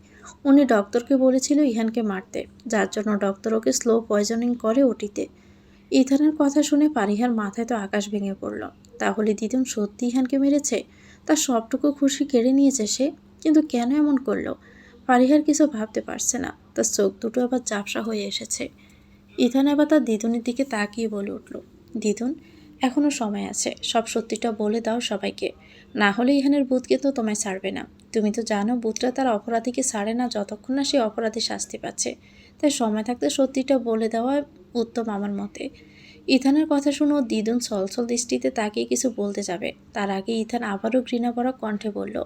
উনি ডক্টরকে বলেছিল ইহানকে মারতে, যার জন্য ডক্টর ওকে স্লো পয়জনিং করে ওটিতে। ইথানের কথা শুনে ফারিহার মাথায় তো আকাশ ভেঙে পড়ল। তাহলে দিদুন সত্যি ইহানকে মেরেছে? তার সবটুকু খুশি কেড়ে নিয়েছে সে, কিন্তু কেন এমন করলো? ফারিহার কিছু ভাবতে পারছে না। তার চোখ দুটো আবার ঝাপসা হয়ে এসেছে। ইথান আবার তার দিদুনের দিকে তাকিয়ে বলে উঠল, দিদুন এখনো সময় আছে, সব সত্যিটা বলে দাও সবাইকে, না হলে ইহানের ভূতকে তো তোমায় ছাড়বে না। তুমি তো জানো ভূতরা তার অপরাধীকে ছাড়ে না যতক্ষণ না সে অপরাধী শাস্তি পাচ্ছে। তাই সময় থাকতে সত্যিটা বলে দেওয়া উত্তম আমার মতে। ইথানের কথা শুনে দিদুন ছলছল দৃষ্টিতে তাকিয়ে কিছু বলতে যাবে, তার আগে ইথান আবারও ঘৃণা ভরা কণ্ঠে বলল,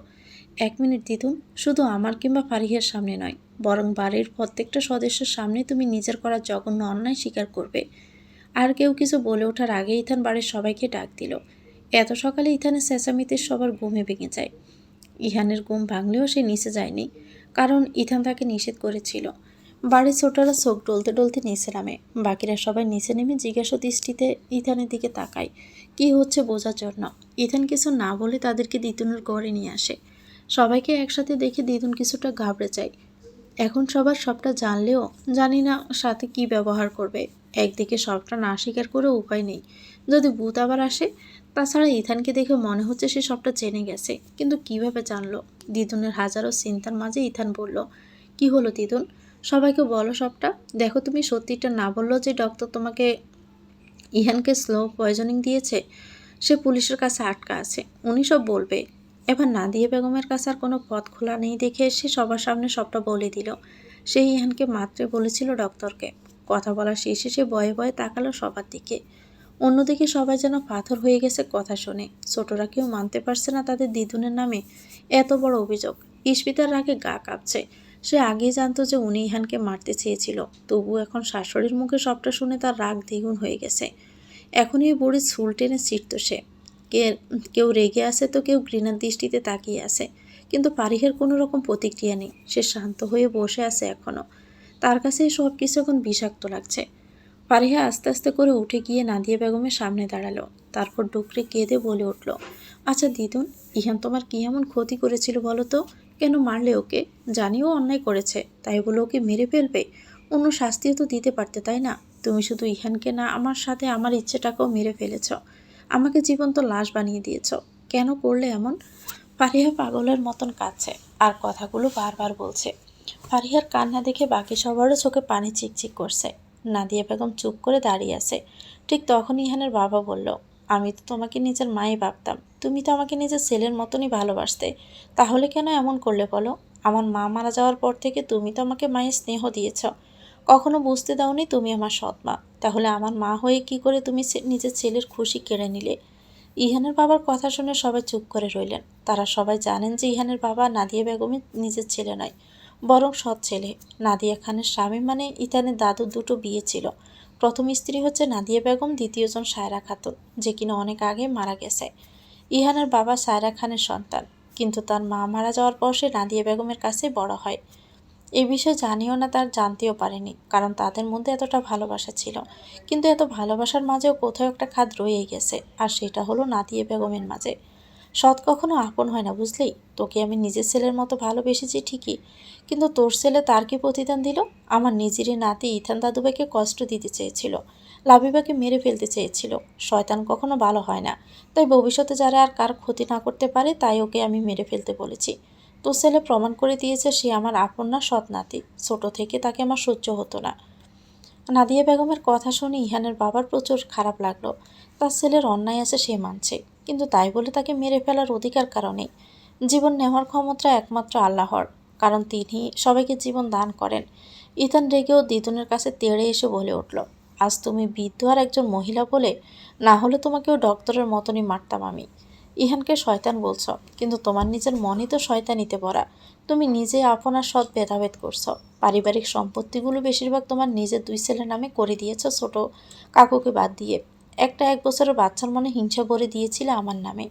1 মিনিট দিদুন, শুধু আমার কিংবা ফারিহার সামনে নয়, বরং বাড়ির প্রত্যেকটা সদস্যের সামনে তুমি নিজের করা জঘন্য অন্যায় স্বীকার করবে। আর কেউ কিছু বলে ওঠার আগে ইথান বাড়ির সবাইকে ডাক দিল। এত সকালে ইথানের চেঁচামেচিতে সবার ঘুমে ভেঙে যায়। ইহানের ঘুম ভাঙলেও সে নিচে যায়নি, কারণ ইথান তাকে নিষেধ করেছিল। বাড়ির ছোটরা চোখ ডলতে ডলতে নিচে নামে। বাকিরা সবাই নিচে নেমে জিজ্ঞাসা দৃষ্টিতে ইথানের দিকে তাকায়, কি হচ্ছে বোঝার জন্য। ইথান কিছু না বলে তাদেরকে দিদুনের ঘরে নিয়ে আসে। সবাইকে একসাথে দেখে দিদুন কিছুটা ঘাবড়ে যায়। এখন সবার সবটা জানলেও জানি না সাথে কি ব্যবহার করবে। একদিকে সবটা না স্বীকার করে উপায় নেই, যদি ভূত আবার আসে। তাছাড়া ইথানকে দেখে মনে হচ্ছে সে সবটা জেনে গেছে, কিন্তু কিভাবে জানলো? দিদুনের হাজারো চিন্তার মাঝে ইথান বলল, কি হলো দিদুন, সবাইকে বলো সবটা। দেখো তুমি সত্যিটা না বললো যে ডক্টর তোমাকে ইহানকে স্লো পয়জনিং দিয়েছে, সে পুলিশের কাছে আটকা আছে, উনি সব বলবে। এবার নাদিয়া বেগমের কাছে আর কোনো পথ খোলা নেই দেখে সে সবার সামনে সবটা বলে দিল। সে ইহানকে মাত্রে বলেছিল ডক্টরকে। কথা বলার শেষে সে ভয়ে ভয়ে তাকালো সবার দিকে। অন্যদিকে সবাই যেন পাথর হয়ে গেছে কথা শুনে। ছোটরা কেউ মানতে পারছে না তাদের দিদুনের নামে এত বড় অভিযোগ। ইস্পিতার রাগে গা কাঁপছে। সে আগেই জানতো যে উনি ইহানকে মারতে চেয়েছিল, তবু এখন শাশুড়ির মুখে সবটা শুনে তার রাগ দ্বিগুণ হয়ে গেছে। এখনই এই বুড়ির চুল টেনে ছিঁড়ত সে। কে কেউ রেগে আছে তো কেউ ঘৃণার দৃষ্টিতে তাকিয়ে আছে, কিন্তু পারিহের কোনো রকম প্রতিক্রিয়া নেই। সে শান্ত হয়ে বসে আছে এখনো। তার কাছে সব কিছু এখন বিষাক্ত লাগছে। ফারিহা আস্তে আস্তে করে উঠে গিয়ে নাদিয়া বেগমের সামনে দাঁড়ালো। তারপর ডুকরে কেঁদে বলে উঠল, আচ্ছা দিদুন, ইহান তোমার কি এমন ক্ষতি করেছিল বলো তো? কেন মারলে ওকে? জানিও অন্যায় করেছে, তাই বলে ওকে মেরে ফেলবে? অন্য শাস্তিও তো দিতে পারতে, তাই না? তুমি শুধু ইহানকে না, আমার সাথে আমার ইচ্ছেটাকেও মেরে ফেলেছ। আমাকে জীবন্ত লাশ বানিয়ে দিয়েছ। কেন করলে এমন? ফারিহা পাগলের মতন কাঁদছে আর কথাগুলো বারবার বলছে। ফারিহার কান্না দেখে বাকি সবারও চোখে পানি চিকচিক করছে। নাদিয়া বেগম চুপ করে দাঁড়িয়ে আছে। ঠিক তখন ইহানের বাবা বলল, আমি তো তোমাকে নিজের মাই ভাবতাম। তুমি তো আমাকে নিজের ছেলের মতনই ভালোবাসতে। তাহলে কেন এমন করলে বলো? আমার মা মারা যাওয়ার পর থেকে তুমি তো আমাকে মায়ের স্নেহ দিয়েছ। কখনো বুঝতে দাওনি তুমি আমার সৎ মা। তাহলে আমার মা হয়ে কি করে তুমি নিজের ছেলের খুশি কেড়ে নিলে? ইহানের বাবার কথা শুনে সবাই চুপ করে রইলেন। তারা সবাই জানেন যে ইহানের বাবা নাদিয়া বেগমের নিজের ছেলে নয়, বরং সৎ ছেলে। নাদিয়া খানের স্বামী মানে ইথানের দাদুর দুটো বিয়ে ছিল। প্রথম স্ত্রী হচ্ছে নাদিয়া বেগম, দ্বিতীয়জন সায়রা খাতুন, যে কিনা অনেক আগে মারা গেছে। ইহানের বাবা সায়রা খানের সন্তান, কিন্তু তার মা মারা যাওয়ার পর সে নাদিয়া বেগমের কাছে বড় হয়। এই বিষয়ে জানিও না, তার জানতেও পারেনি, কারণ তাদের মধ্যে এতটা ভালোবাসা ছিল। কিন্তু এত ভালোবাসার মাঝেও কোথাও একটা খাদ রয়েই গেছে, আর সেটা হলো নাদিয়া বেগমের মাঝে। সৎ কখনো আপন হয় না, বুঝলি? তোকে আমি নিজের ছেলের মতো ভালোবেসেছি ঠিকই, কিন্তু তোর ছেলে তার কি প্রতিদান দিল? আমার নিজেরই নাতি ইথান দাদুভাইকে কষ্ট দিতে চেয়েছিল, লাবিবাকে মেরে ফেলতে চেয়েছিল। শয়তান কখনো ভালো হয় না, তাই ভবিষ্যতে যারা আর কার ক্ষতি না করতে পারে তাই ওকে আমি মেরে ফেলতে বলেছি। তোর ছেলে প্রমাণ করে দিয়েছে সে আমার আপন না, সৎ নাতি। ছোট থেকে তাকে আমার সহ্য হতো না। নাদিয়া বেগমের কথা শুনে ইহানের বাবার প্রচুর খারাপ লাগলো। তার ছেলের অন্যায় আছে সে মানছে, কিন্তু তাই বলে তাকে মেরে ফেলার অধিকার কারণে। জীবন নেওয়ার ক্ষমতা একমাত্র আল্লাহর, কারণ তিনি সবাইকে জীবন দান করেন। ইথান রেগেও দিদুনের কাছে তেড়ে এসে বলে উঠল, আজ তুমি বৃদ্ধ আর একজন মহিলা বলে, না হলে তোমাকেও ডক্টরের মতনই মারতাম আমি। ইহানকে শয়তান বলছ, কিন্তু তোমার নিজের মনই তো শয়তানিতে ভরা। তুমি নিজে আপনার সৎ ভেদাভেদ করছো। পারিবারিক সম্পত্তিগুলো বেশিরভাগ তোমার নিজের দুই ছেলের নামে করে দিয়েছ, ছোট কাকুকে বাদ দিয়ে। একটা 1 বছরের বাচ্চার মনে হিংসা ভরে দিয়েছিলে আমার নামে।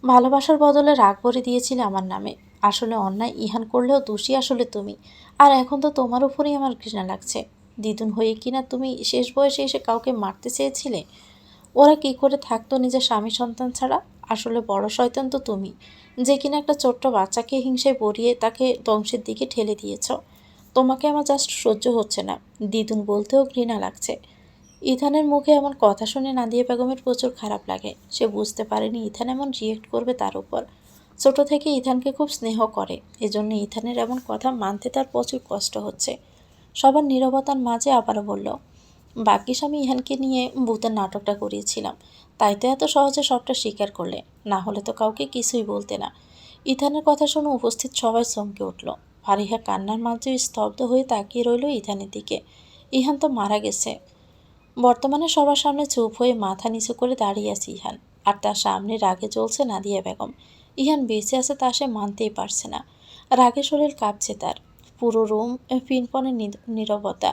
ভালোবাসার বদলে রাগ ভরে দিয়েছিলে আমার নামে। আসলে অন্যায় ইহান করলেও দোষী আসলে তুমি। আর এখন তো তোমার উপরেই আমার ঘৃণা লাগছে। দিদুন হয়ে কিনা তুমি শেষ বয়সে এসে কাউকে মারতে চেয়েছিলে? ওরা কি করে থাকতো নিজের স্বামী সন্তান ছাড়া? আসলে বড় শয়তান তো তুমি, যে কিনা একটা ছোট্ট বাচ্চাকে হিংসায় ভরিয়ে তাকে ধ্বংসের দিকে ঠেলে দিয়েছ। তোমাকে আমার জাস্ট সহ্য হচ্ছে না, দিদুন বলতেও ঘৃণা লাগছে। ইথানের মুখে এমন কথা শুনে নাদিয়া বেগমের প্রচুর খারাপ লাগে। সে বুঝতে পারেনি ইথান এমন রিয়েক্ট করবে তার উপর। ছোট থেকে ইথানকে খুব স্নেহ করে, এজন্য ইথানের এমন কথা মানতে তার প্রচুর কষ্ট হচ্ছে। সবার নীরবতার মাঝে আবারও বলল, ভাগ্যিস আমি ইহানকে নিয়ে ভূতের নাটকটা করিয়েছিলাম, তাই তো এত সহজে সবটা স্বীকার করলে, না হলে তো কাউকে কিছুই বলতে না। ইথানের কথা শুনে উপস্থিত সবাই চমকে উঠল। ফারিহা কান্নার মাঝে স্তব্ধ হয়ে তাকিয়ে রইল ইথানের দিকে। ইহান তো মারা গেছে। বর্তমানে সবার সামনে চুপ হয়ে মাথা নিচু করে দাঁড়িয়ে আছে ইহান, আর তার সামনে রাগে জ্বলছে নাদিয়া বেগম। ইহান বেঁচে আছে তা সে মানতেই পারছে না। রাগে শরীর কাঁপছে তার। পুরো রুম পিনপনে নীরবতা।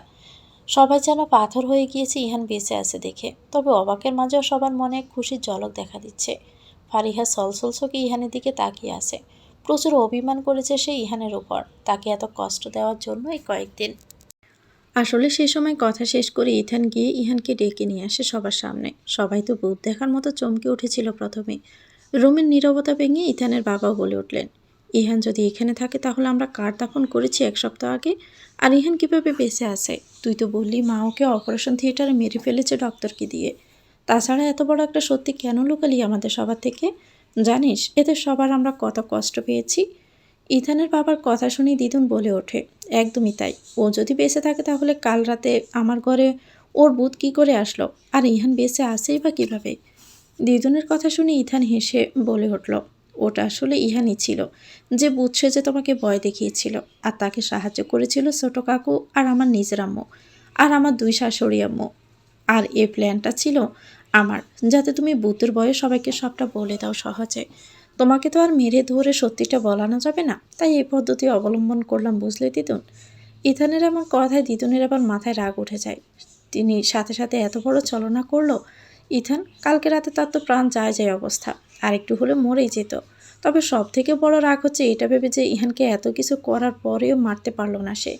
সবাই যেন পাথর হয়ে গিয়েছে ইহান বেঁচে আছে দেখে। তবে অবাকের মাঝেও সবার মনে এক খুশির ঝলক দেখা দিচ্ছে। ফারিহা ছলছল চোখে ইহানের দিকে তাকিয়ে আছে। প্রচুর অভিমান করেছে সে ইহানের উপর, তাকে এত কষ্ট দেওয়ার জন্য এই কয়েকদিন। আসলে সে সময় কথা শেষ করে ইথান গিয়ে ইহানকে ডেকে নিয়ে আসে সবার সামনে। সবাই তো ভূত দেখার মতো চমকে উঠেছিল প্রথমে। রুমের নীরবতা ভেঙে ইথানের বাবাও বলে উঠলেন, ইহান যদি এখানে থাকে তাহলে আমরা কার দাফন করেছি 1 সপ্তাহ আগে? আর ইহান কিভাবে বেঁচে আছে? তুই তো বললি মা ওকে অপারেশন থিয়েটারে মেরে ফেলেছে ডক্টরকে দিয়ে। তাছাড়া এত বড় একটা সত্যি কেন লুকালি আমাদের সবার থেকে? জানিস এতে সবার আমরা কত কষ্ট পেয়েছি। ইথানের বাবার কথা শুনে দিদুন বলে ওঠে, একদমই তাই। ও যদি বেঁচে থাকে তাহলে কাল রাতে আমার ঘরে ওর ভূত কী করে আসলো? আর ইহান বেঁচে আছেই বা কীভাবে? দিদুনের কথা শুনে ইথান হেসে বলে উঠল, ওটা আসলে ইহানই ছিল, যে বুঝছে যে তোমাকে ভয় দেখিয়েছিল। আর তাকে সাহায্য করেছিল ছোট কাকু আর আমার নিজের আম্মু আর আমার 2 শাশুড়ি আম্মু। আর এই প্ল্যানটা ছিল আমার, যাতে তুমি ভূতের ভয়ে সবাইকে সবটা বলে দাও সহজে। তোমাকে তো আর মেরে ধরে সত্যিটা বলানো যাবে না, তাই এই পদ্ধতি অবলম্বন করলাম, বুঝলে দিদুন? ইথানের এমন কথায় দিদুনের আবার মাথায় রাগ উঠে যায়। তিনি সাথে সাথে এত বড় ছলনা করলো ইথান। কালকে রাতে তার তো প্রাণ যায় যায় অবস্থা, আর একটু হলে মরেই যেত। তবে সব থেকে বড় রাগ হচ্ছে এটা ভেবে যে ইহানকে এত কিছু করার পরেও মারতে পারলো না সে।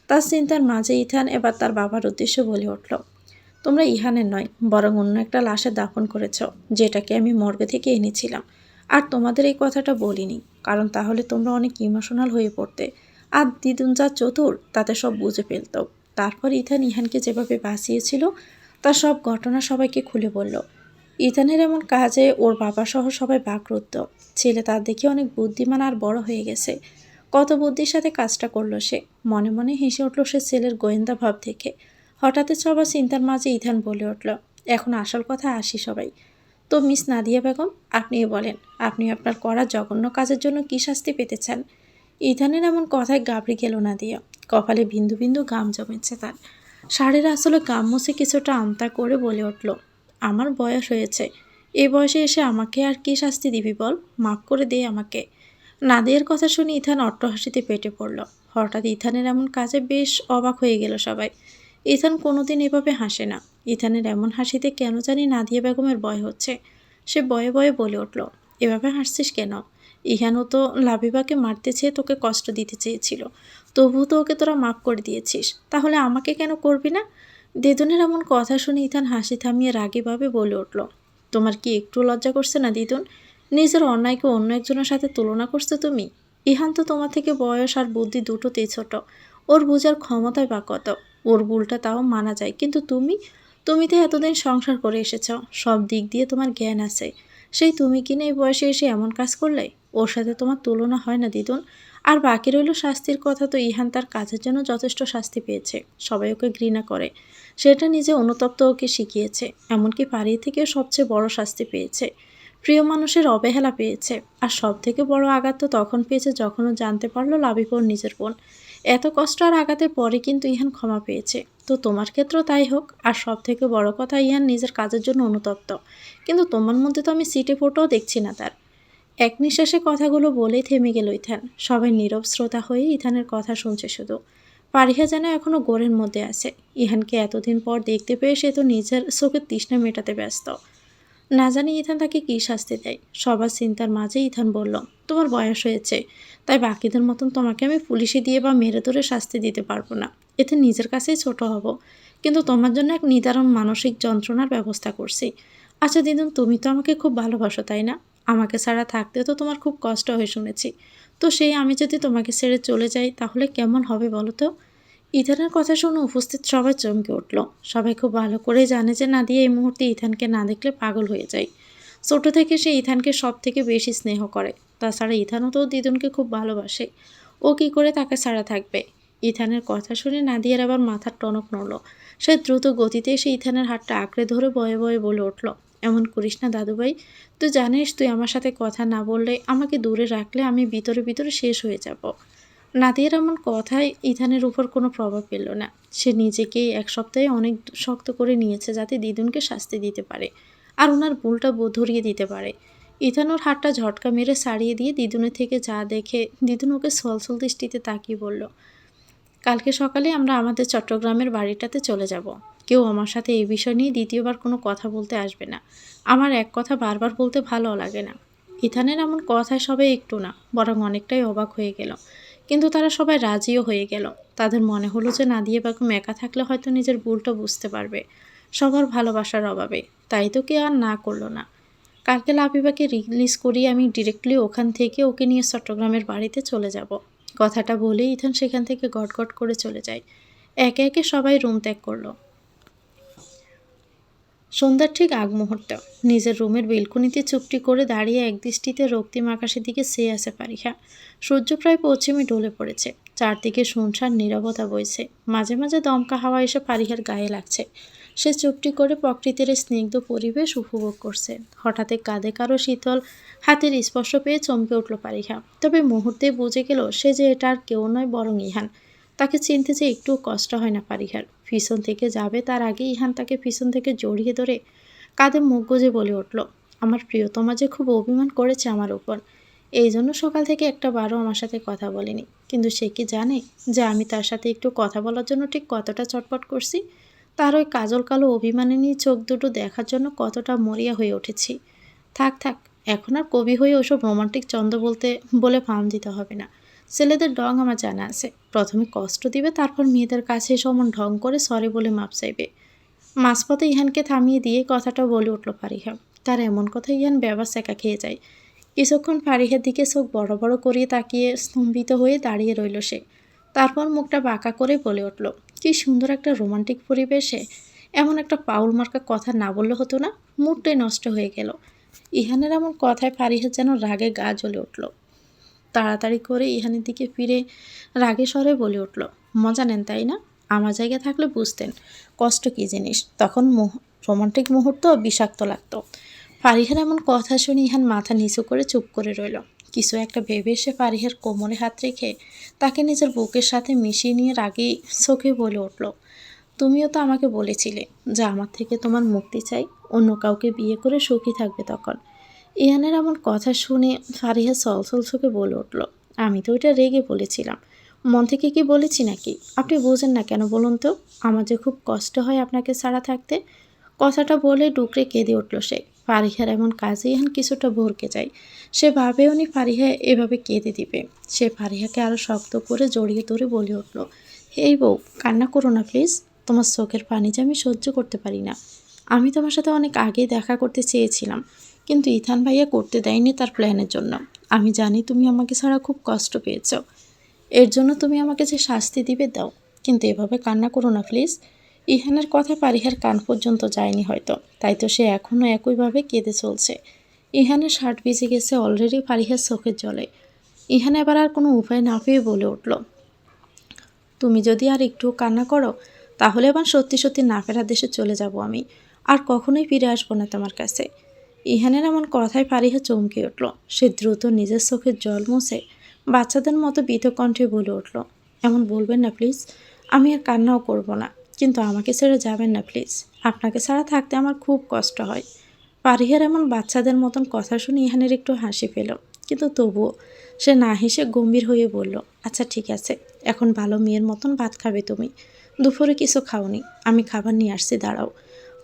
তার চিন্তার মাঝে ইথান এবার তার বাবার উদ্দেশ্যে বলে উঠল, তোমরা ইহানের নয়, বরং অন্য একটা লাশে দাফন করেছ, যেটাকে আমি মর্গে থেকে এনেছিলাম। আর তোমাদের এই কথাটা বলিনি, কারণ তাহলে তোমরা অনেক ইমোশনাল হয়ে পড়তে। আর দিদুন যা চতুর, তাতে সব বুঝে ফেলত। তারপর ইথান ইহানকে যেভাবে বাঁচিয়েছিল তার সব ঘটনা সবাইকে খুলে বলল। ইথানের এমন কাজে ওর বাবা সহ সবাই বাকরুদ্ধ। ছেলে তার দেখে অনেক বুদ্ধিমান আর বড় হয়ে গেছে। কত বুদ্ধির সাথে কাজটা করলো সে। মনে মনে হেসে উঠল সে ছেলের গোয়েন্দা ভাব দেখে। হঠাৎ সবার চিন্তার মাঝে ইথান বলে উঠল, এখন আসল কথা আসি সবাই। তো মিস নাদিয়া বেগম, আপনিই বলেন, আপনি আপনার করা জঘন্য কাজের জন্য কী শাস্তি পেতে চান? ইথানের এমন কথায় গাবড়ে গেল নাদিয়া। কপালে বিন্দু বিন্দু ঘাম জমেছে তার। শাড়ির আসলে গাম মুছে কিছুটা আমতা করে বলে উঠল, আমার বয়স হয়েছে। এই বয়সে এসে আমাকে আর কি শাস্তি দিবি বল? মাফ করে দে আমাকে। নাদিয়ার কথা শুনে ইথান অট্টহাসিতে পেটে পড়ল। হঠাৎ ইথানের এমন কাজে বেশ অবাক হয়ে গেল সবাই। ইথান কোনোদিন এভাবে হাসে না। ইথানের এমন হাসিতে কেন জানি নাদিয়া বেগমের ভয় হচ্ছে। সে ভয়ে ভয়ে বলে উঠল, এভাবে হাসছিস কেন? ইহানও তো লাবিবাকে মারতে চেয়ে তোকে কষ্ট দিতে চেয়েছিল, তবুও তো ওকে তোরা মাফ করে দিয়েছিস, তাহলে আমাকে কেন করবি না? দিদুনের এমন কথা শুনে ইথান হাসি থামিয়ে রাগীভাবে বলে উঠল, তোমার কি একটু লজ্জা করছে না দিদুন? নিজের অন্যায়কে অন্য একজনের সাথে তুলনা করছো তুমি? ইহান তো তোমার থেকে বয়স আর বুদ্ধি দুটোতেই ছোট। ওর বোঝার ক্ষমতায় বা কত? ওর ভুলটা তাও মানা যায়, কিন্তু তুমি তো এতদিন সংসার করে এসেছ, সব দিক দিয়ে তোমার জ্ঞান আছে। সেই তুমি কিনা এই বয়সে এসে এমন কাজ করলে? ওর সাথে তোমার তুলনা হয় না দিদুন। আর বাকি রইল শাস্তির কথা, তো ইহান তার কাজের জন্য যথেষ্ট শাস্তি পেয়েছে। সবাই ওকে ঘৃণা করে, সেটা নিজে অনুতপ্ত ওকে শিখিয়েছে। এমনকি পাড়ি থেকেও সবচেয়ে বড় শাস্তি পেয়েছে। প্রিয় মানুষের অবহেলা পেয়েছে। আর সব থেকে বড় আঘাত তো তখন পেয়েছে যখন ও জানতে পারলো লাবিব ওর নিজের বোন। এত কষ্ট আর আঘাতের পরে কিন্তু ইহান ক্ষমা পেয়েছে। তো তোমার ক্ষেত্রেও তাই হোক। আর সব থেকে বড় কথা, ইহান নিজের কাজের জন্য অনুতপ্ত, কিন্তু তোমার মধ্যে তো আমি সিটে ফোটাও দেখছি না তার। এক নিঃশ্বাসে কথাগুলো বলেই থেমে গেল ইথান। সবাই নীরব শ্রোতা হয়ে ইথানের কথা শুনছে শুধু। পারিহা যেন এখনো গোরের মধ্যে আছে। ইহানকে এতদিন পর দেখতে পেয়ে সে তো নিজের চোখের তৃষ্ণা মেটাতে ব্যস্ত। না জানি ইথান তাকে কী শাস্তি দেয়। সবার চিন্তার মাঝে ইথান বলল, তোমার বয়স হয়েছে, তাই বাকিদের মতন তোমাকে আমি পুলিশে দিয়ে বা মেরে ধরে শাস্তি দিতে পারবো না। এতে নিজের কাছেই ছোট হব, কিন্তু তোমার জন্য এক নিদারুণ মানসিক যন্ত্রণার ব্যবস্থা করছি। আচ্ছা দিদুন, তুমি তো আমাকে খুব ভালোবাসো তাই না? আমাকে ছাড়া থাকতে তো তোমার খুব কষ্ট হয়ে শুনেছি। তো সেই আমি যদি তোমাকে ছেড়ে চলে যাই তাহলে কেমন হবে বলো তো? ইথানের কথা শুনে উপস্থিত সবাই চমকে উঠল। সবাই খুব ভালো করে জানে যে নাদিয়া এই মুহূর্তে ইথানকে না দেখলে পাগল হয়ে যায়। ছোট থেকে সে ইথানকে সব থেকে বেশি স্নেহ করে। তাছাড়া ইথানও তো দিদুনকে খুব ভালোবাসে। ও কি করে তাকে ছাড়া থাকবে? ইথানের কথা শুনে নাদিয়ার আবার মাথার টনক নড়ল। সে দ্রুত গতিতে এসে ইথানের হাতটা আঁকড়ে ধরে ভয়ে ভয়ে বলে উঠল, এমন করিস না দাদুভাই। তুই জানিস তুই আমার সাথে কথা না বললে, আমাকে দূরে রাখলে আমি ভিতরে ভিতরে শেষ হয়ে যাব। নাদিয়ার এমন কথায় ইথানের উপর কোনো প্রভাব ফেলল না। সে নিজেকেই এক সপ্তাহে অনেক শক্ত করে নিয়েছে যাতে দিদুনকে শাস্তি দিতে পারে আর ওনার ভুলটা ধরিয়ে দিতে পারে। ইথান ওর হাতটা ঝটকা মেরে ছাড়িয়ে দিয়ে দিদুনের থেকে যা দেখে দিদুন ওকে ছলছল দৃষ্টিতে তাকিয়ে বলল, কালকে সকালে আমরা আমাদের চট্টগ্রামের বাড়িটাতে চলে যাব। কেউ আমার সাথে এই বিষয় নিয়ে দ্বিতীয়বার কোনো কথা বলতে আসবে না। আমার এক কথা বারবার বলতে ভালো লাগে না। ইথানের এমন কথায় সবাই একটু না বরং অনেকটাই অবাক হয়ে গেল, কিন্তু তারা সবাই রাজিও হয়ে গেল। তাদের মনে হলো যে নাদিয়া বেগম একা থাকলে হয়তো নিজের ভুলটা বুঝতে পারবে সবার ভালোবাসার অভাবে। তাই তো কেউ আর না করলো না। কালকে লাবিবাকে রিলিজ করিয়ে আমি ডিরেক্টলি ওখান থেকে ওকে নিয়ে চট্টগ্রামের বাড়িতে চলে যাব। কথাটা বলেই ইথান সেখান থেকে গটগট করে চলে যায়। একে একে সবাই রুম ত্যাগ করলো। সন্ধ্যার ঠিক আগ মুহূর্ত। নিজের রুমের বেলকনিতে চুপটি করে দাঁড়িয়ে একদৃষ্টিতে রক্তিম আকাশের দিকে চেয়ে আছে পারিহা। সূর্য প্রায় পশ্চিমে ঢলে পড়েছে। চারদিকে শুনশান নীরবতা বইছে। মাঝে মাঝে দমকা হাওয়া এসে পারিহার গায়ে লাগছে। সে চুপটি করে প্রকৃতির স্নিগ্ধ পরিবেশ উপভোগ করছে। হঠাৎ কাঁধে কারো শীতল হাতের স্পর্শ পেয়ে চমকে উঠল পারিহা। তবে মুহূর্তে বুঝে গেল সে যে এটা আর কেউ নয়, বরং ইহান। তাকে চিনতে যে একটু কষ্ট হয় না পারিহার। পিছন থেকে যাবে তার আগে ইহান তাকে পিছন থেকে জড়িয়ে ধরে কাঁধে মুখ গুজে বলে উঠল, আমার প্রিয়তমা যে খুব অভিমান করেছে আমার উপর। এই জন্য সকাল থেকে একটা বারও আমার সাথে কথা বলেনি। কিন্তু সে কি জানে যে আমি তার সাথে একটু কথা বলার জন্য ঠিক কতটা চটপট করছি? তার ওই কাজল কালো অভিমানিনী চোখ দুটো দেখার জন্য কতটা মরিয়া হয়ে উঠেছি। থাক থাক, এখন আর কবি হয়ে ওসব রোমান্টিক ছন্দ বলে ফার্ম দিতে হবে না। ছেলেদের ডং আমার জানা আছে, প্রথমে কষ্ট দিবে, তারপর মেয়েদের কাছে এসে অমন ঢং করে সরি বলে মাপ চাইবে। মাঝপথে ইহানকে থামিয়ে দিয়ে কথাটা বলে উঠল ফারিহা। তার এমন কথা ইহান ব্যাবার সেকা খেয়ে যায়। কিছুক্ষণ ফারিহার দিকে চোখ বড় বড় করিয়ে তাকিয়ে স্তম্ভিত হয়ে দাঁড়িয়ে রইল সে। তারপর মুখটা বাঁকা করে বলে উঠল, কি সুন্দর একটা রোমান্টিক পরিবেশে এমন একটা পাউল মার্কা কথা না বললে হতো না? মুডটাই নষ্ট হয়ে গেল। ইহানের এমন কথায় ফারিহা যেন রাগে গা জ্বলে উঠল। তাড়াতাড়ি করে ইহানের দিকে ফিরে রাগে স্বরে বলে উঠল, মজা নেন তাই না? আমার জায়গায় থাকলে বুঝতেন কষ্ট কী জিনিস। তখন রোমান্টিক মুহূর্ত বিষাক্ত লাগতো। ফারিহার এমন কথা শুনে ইহান মাথা নিচু করে চুপ করে রইল। কিছু একটা ভেবে সে ফারিহার কোমরে হাত রেখে তাকে নিজের বুকের সাথে মিশিয়ে নিয়ে রাগী চোখে বলে উঠল, তুমিও তো আমাকে বলেছিলে যে আমার থেকে তোমার মুক্তি চাই, অন্য কাউকে বিয়ে করে সুখী থাকবে তখন। ইহানের এমন কথা শুনে ফারিহা ছলছল চোখে বলে উঠল, আমি তো ওইটা রেগে বলেছিলাম, মন থেকে কি বলেছি নাকি? আপনি বোঝেন না কেন বলুন তো? আমার যে খুব কষ্ট হয় আপনাকে ছাড়া থাকতে। কথাটা বলে ডুকরে কেঁদে উঠল সে। ফারিহার এমন কাজে ইহান কিছুটা ভরকে যায়। সে ভাবেও নি ফারিহা এভাবে কেঁদে দিবে। সে ফারিহাকে আরও শক্ত করে জড়িয়ে ধরে বলে উঠল, এই বউ, কান্না করো না প্লিজ। তোমার চোখের পানি যে আমি সহ্য করতে পারি না। আমি তোমার সাথে অনেক আগেই দেখা করতে চেয়েছিলাম, কিন্তু ইথান ভাইয়া করতে দেয়নি তার প্ল্যানের জন্য। আমি জানি তুমি আমাকে ছাড়া খুব কষ্ট পেয়েছ, এর জন্য তুমি আমাকে যে শাস্তি দিবে দাও, কিন্তু এভাবে কান্না করো না প্লিজ। ইহানের কথা পারিহার কান পর্যন্ত যায়নি হয়তো, তাই তো সে এখনও একইভাবে কেঁদে চলছে। ইহানের শার্ট ভিজে গেছে অলরেডি পারিহার চোখের জলে। ইহান এবার আর কোনো উপায় না পেয়ে বলে উঠল, তুমি যদি আর একটু কান্না করো তাহলে আবার সত্যি সত্যি না ফেরার দেশে চলে যাব আমি, আর কখনোই ফিরে আসবো না তোমার কাছে। ইহানের এমন কথায় ফারিহা চমকে উঠল। সে দ্রুত নিজের চোখের জল মুছে বাচ্চাদের মতো ভীত কণ্ঠে বলে উঠল, এমন বলবেন না প্লিজ, আমি আর কান্নাও করব না, কিন্তু আমাকে ছেড়ে যাবেন না প্লিজ। আপনাকে ছাড়া থাকতে আমার খুব কষ্ট হয়। ফারিহার এমন বাচ্চাদের মতন কথা শুনে ইহানের একটু হাসি পেল, কিন্তু তবুও সে না হেসে গম্ভীর হয়ে বলল, আচ্ছা ঠিক আছে, এখন ভালো মেয়ের মতন ভাত খাবে তুমি। দুপুরে কিছু খাওনি, আমি খাবার নিয়ে আসছি, দাঁড়াও।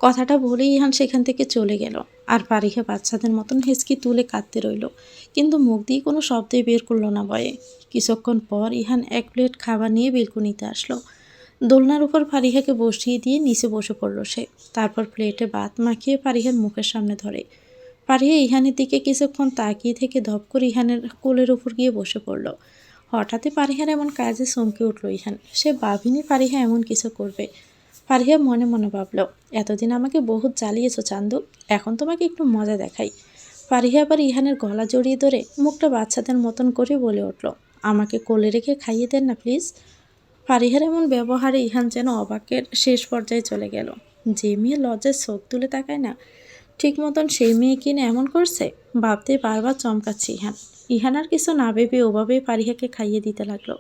কথাটা বলেই ইহান সেখান থেকে চলে গেল। আর ফারিহা বাচ্চাদের মতন হেঁচকি তুলে কাঁদতে রইল, কিন্তু মুখ দিয়ে কোনো শব্দই বের করলো না ভয়ে। কিছুক্ষণ পর ইহান এক প্লেট খাবার নিয়ে বেলকুনিতে আসলো। দোলনার উপর ফারিহাকে বসিয়ে দিয়ে নিচে বসে পড়ল সে। তারপর প্লেটে ভাত মাখিয়ে ফারিহার মুখের সামনে ধরে। ফারিহা ইহানের দিকে কিছুক্ষণ তাকিয়ে থেকে ধপ করে ইহানের কোলের উপর গিয়ে বসে পড়ল। হঠাৎই ফারিহার এমন কাজে চমকে উঠল ইহান। সে ভাবেনি ফারিহা এমন কিছু করবে। ফারিহা মনে মনে ভাবল, এতদিন আমাকে বহুত জ্বালিয়েছো চান্দু, এখন তোমাকে একটু মজা দেখাই। ফারিহা আবার ইহানের গলা জড়িয়ে ধরে মুখটা বাচ্চাদের মতন করে বলে উঠল, আমাকে কোলে রেখে খাইয়ে দেন না প্লিজ। ফারিহার এমন ব্যবহারে ইহান যেন অবাকের শেষ পর্যায়ে চলে গেল। যে মেয়ে লজ্জায় চোখ তুলে তাকায় না, ঠিক মতন সেই মেয়ে কিনে এমন করছে, ভাবতে বারবার চমকাচ্ছে ইহান। ইহান আর কিছু না ভেবে ওভাবেই ফারিহাকে খাইয়ে দিতে লাগলো,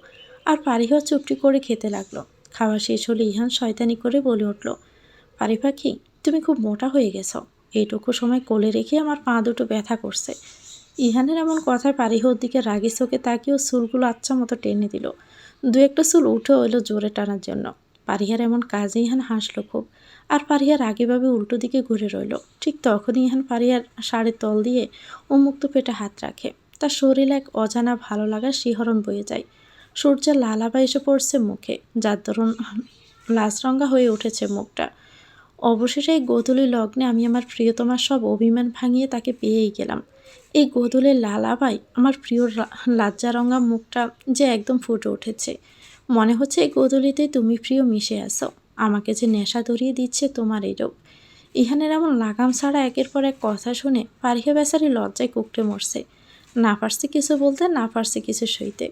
আর ফারিহা চুপটি করে খেতে লাগলো। খাওয়া শেষ হলে ইহান শয়তানি করে বলে উঠল, পারি পাখি, তুমি খুব মোটা হয়ে গেছো, এইটুকু সময় কোলে রেখে আমার পা দুটো ব্যথা করছে। ইহানের এমন কথায় পারিহার দিকে রাগি চোখে তাকিয়েও চুলগুলো আচ্ছা মতো টেনে দিল। দু একটা চুল উঠে এলো জোরে টানার জন্য। পারিহার এমন কাজে ইহান হাসলো খুব, আর পারিহার আগেভাবে উল্টো দিকে ঘুরে রইল। ঠিক তখনই ইহান পারিহার শাড়ির তল দিয়ে উন্মুক্ত পেটে হাত রাখে। তার শরীরে এক অজানা ভালো লাগার শিহরণ বয়ে যায়। সূর্যের লালাবা এসে পড়ছে মুখে, যার দরুন লাচরঙা হয়ে উঠেছে মুখটা। অবশেষে এই গোধূলি লগ্নে আমি আমার প্রিয়তমার সব অভিমান ভাঙিয়ে তাকে পেয়েই গেলাম। এই গোধূলির লাল আভায় আমার প্রিয় লাজ্জারঙা মুখটা যে একদম ফুটে উঠেছে। মনে হচ্ছে এই গোধূলিতেই তুমি প্রিয় মিশে আসো, আমাকে যে নেশা ধরিয়ে দিচ্ছে তোমার এই রূপ। ইহানের এমন লাগাম ছাড়া একের পর এক কথা শুনে ফারিহা বেচারি লজ্জায় কুকড়ে মরছে। না পারছে কিছু বলতে, না পারছে কিছু সইতে।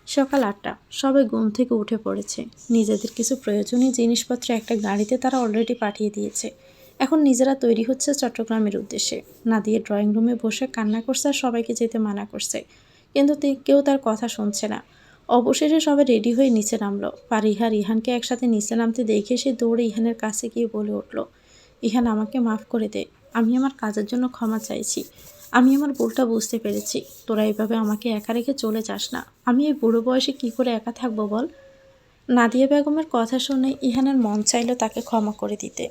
সকাল 8টা, সবাই ঘুম থেকে উঠে পড়েছে। নিজেদের কিছু প্রয়োজনীয় জিনিসপত্র একটা গাড়িতে তারা অলরেডি পাঠিয়ে দিয়েছে। এখন নিজেরা তৈরি হচ্ছে চট্টগ্রামের উদ্দেশ্যে। নাদিয়া ড্রয়িং রুমে বসে কান্না করছে আর সবাইকে যেতে মানা করছে, কিন্তু কেউ তার কথা শুনছে না। অবশেষে সবাই রেডি হয়ে নিচে নামলো। ফারিহা আর ইহানকে একসাথে নিচে নামতে দেখে সে দৌড়ে ইহানের কাছে গিয়ে বলে উঠল, ইহান, আমাকে মাফ করে দে। আমি আমার কাজের জন্য ক্ষমা চাইছি। আমি আমার ভুলটা বুঝতে পেরেছি। তোরা এভাবে আমাকে একা রেখে চলে যাস না। আমি এই বুড়ো বয়সে কি করে একা থাকবো বল? নাদিয়া বেগমের কথা শুনে ইহানের মন চাইল তাকে ক্ষমা করে দিতে।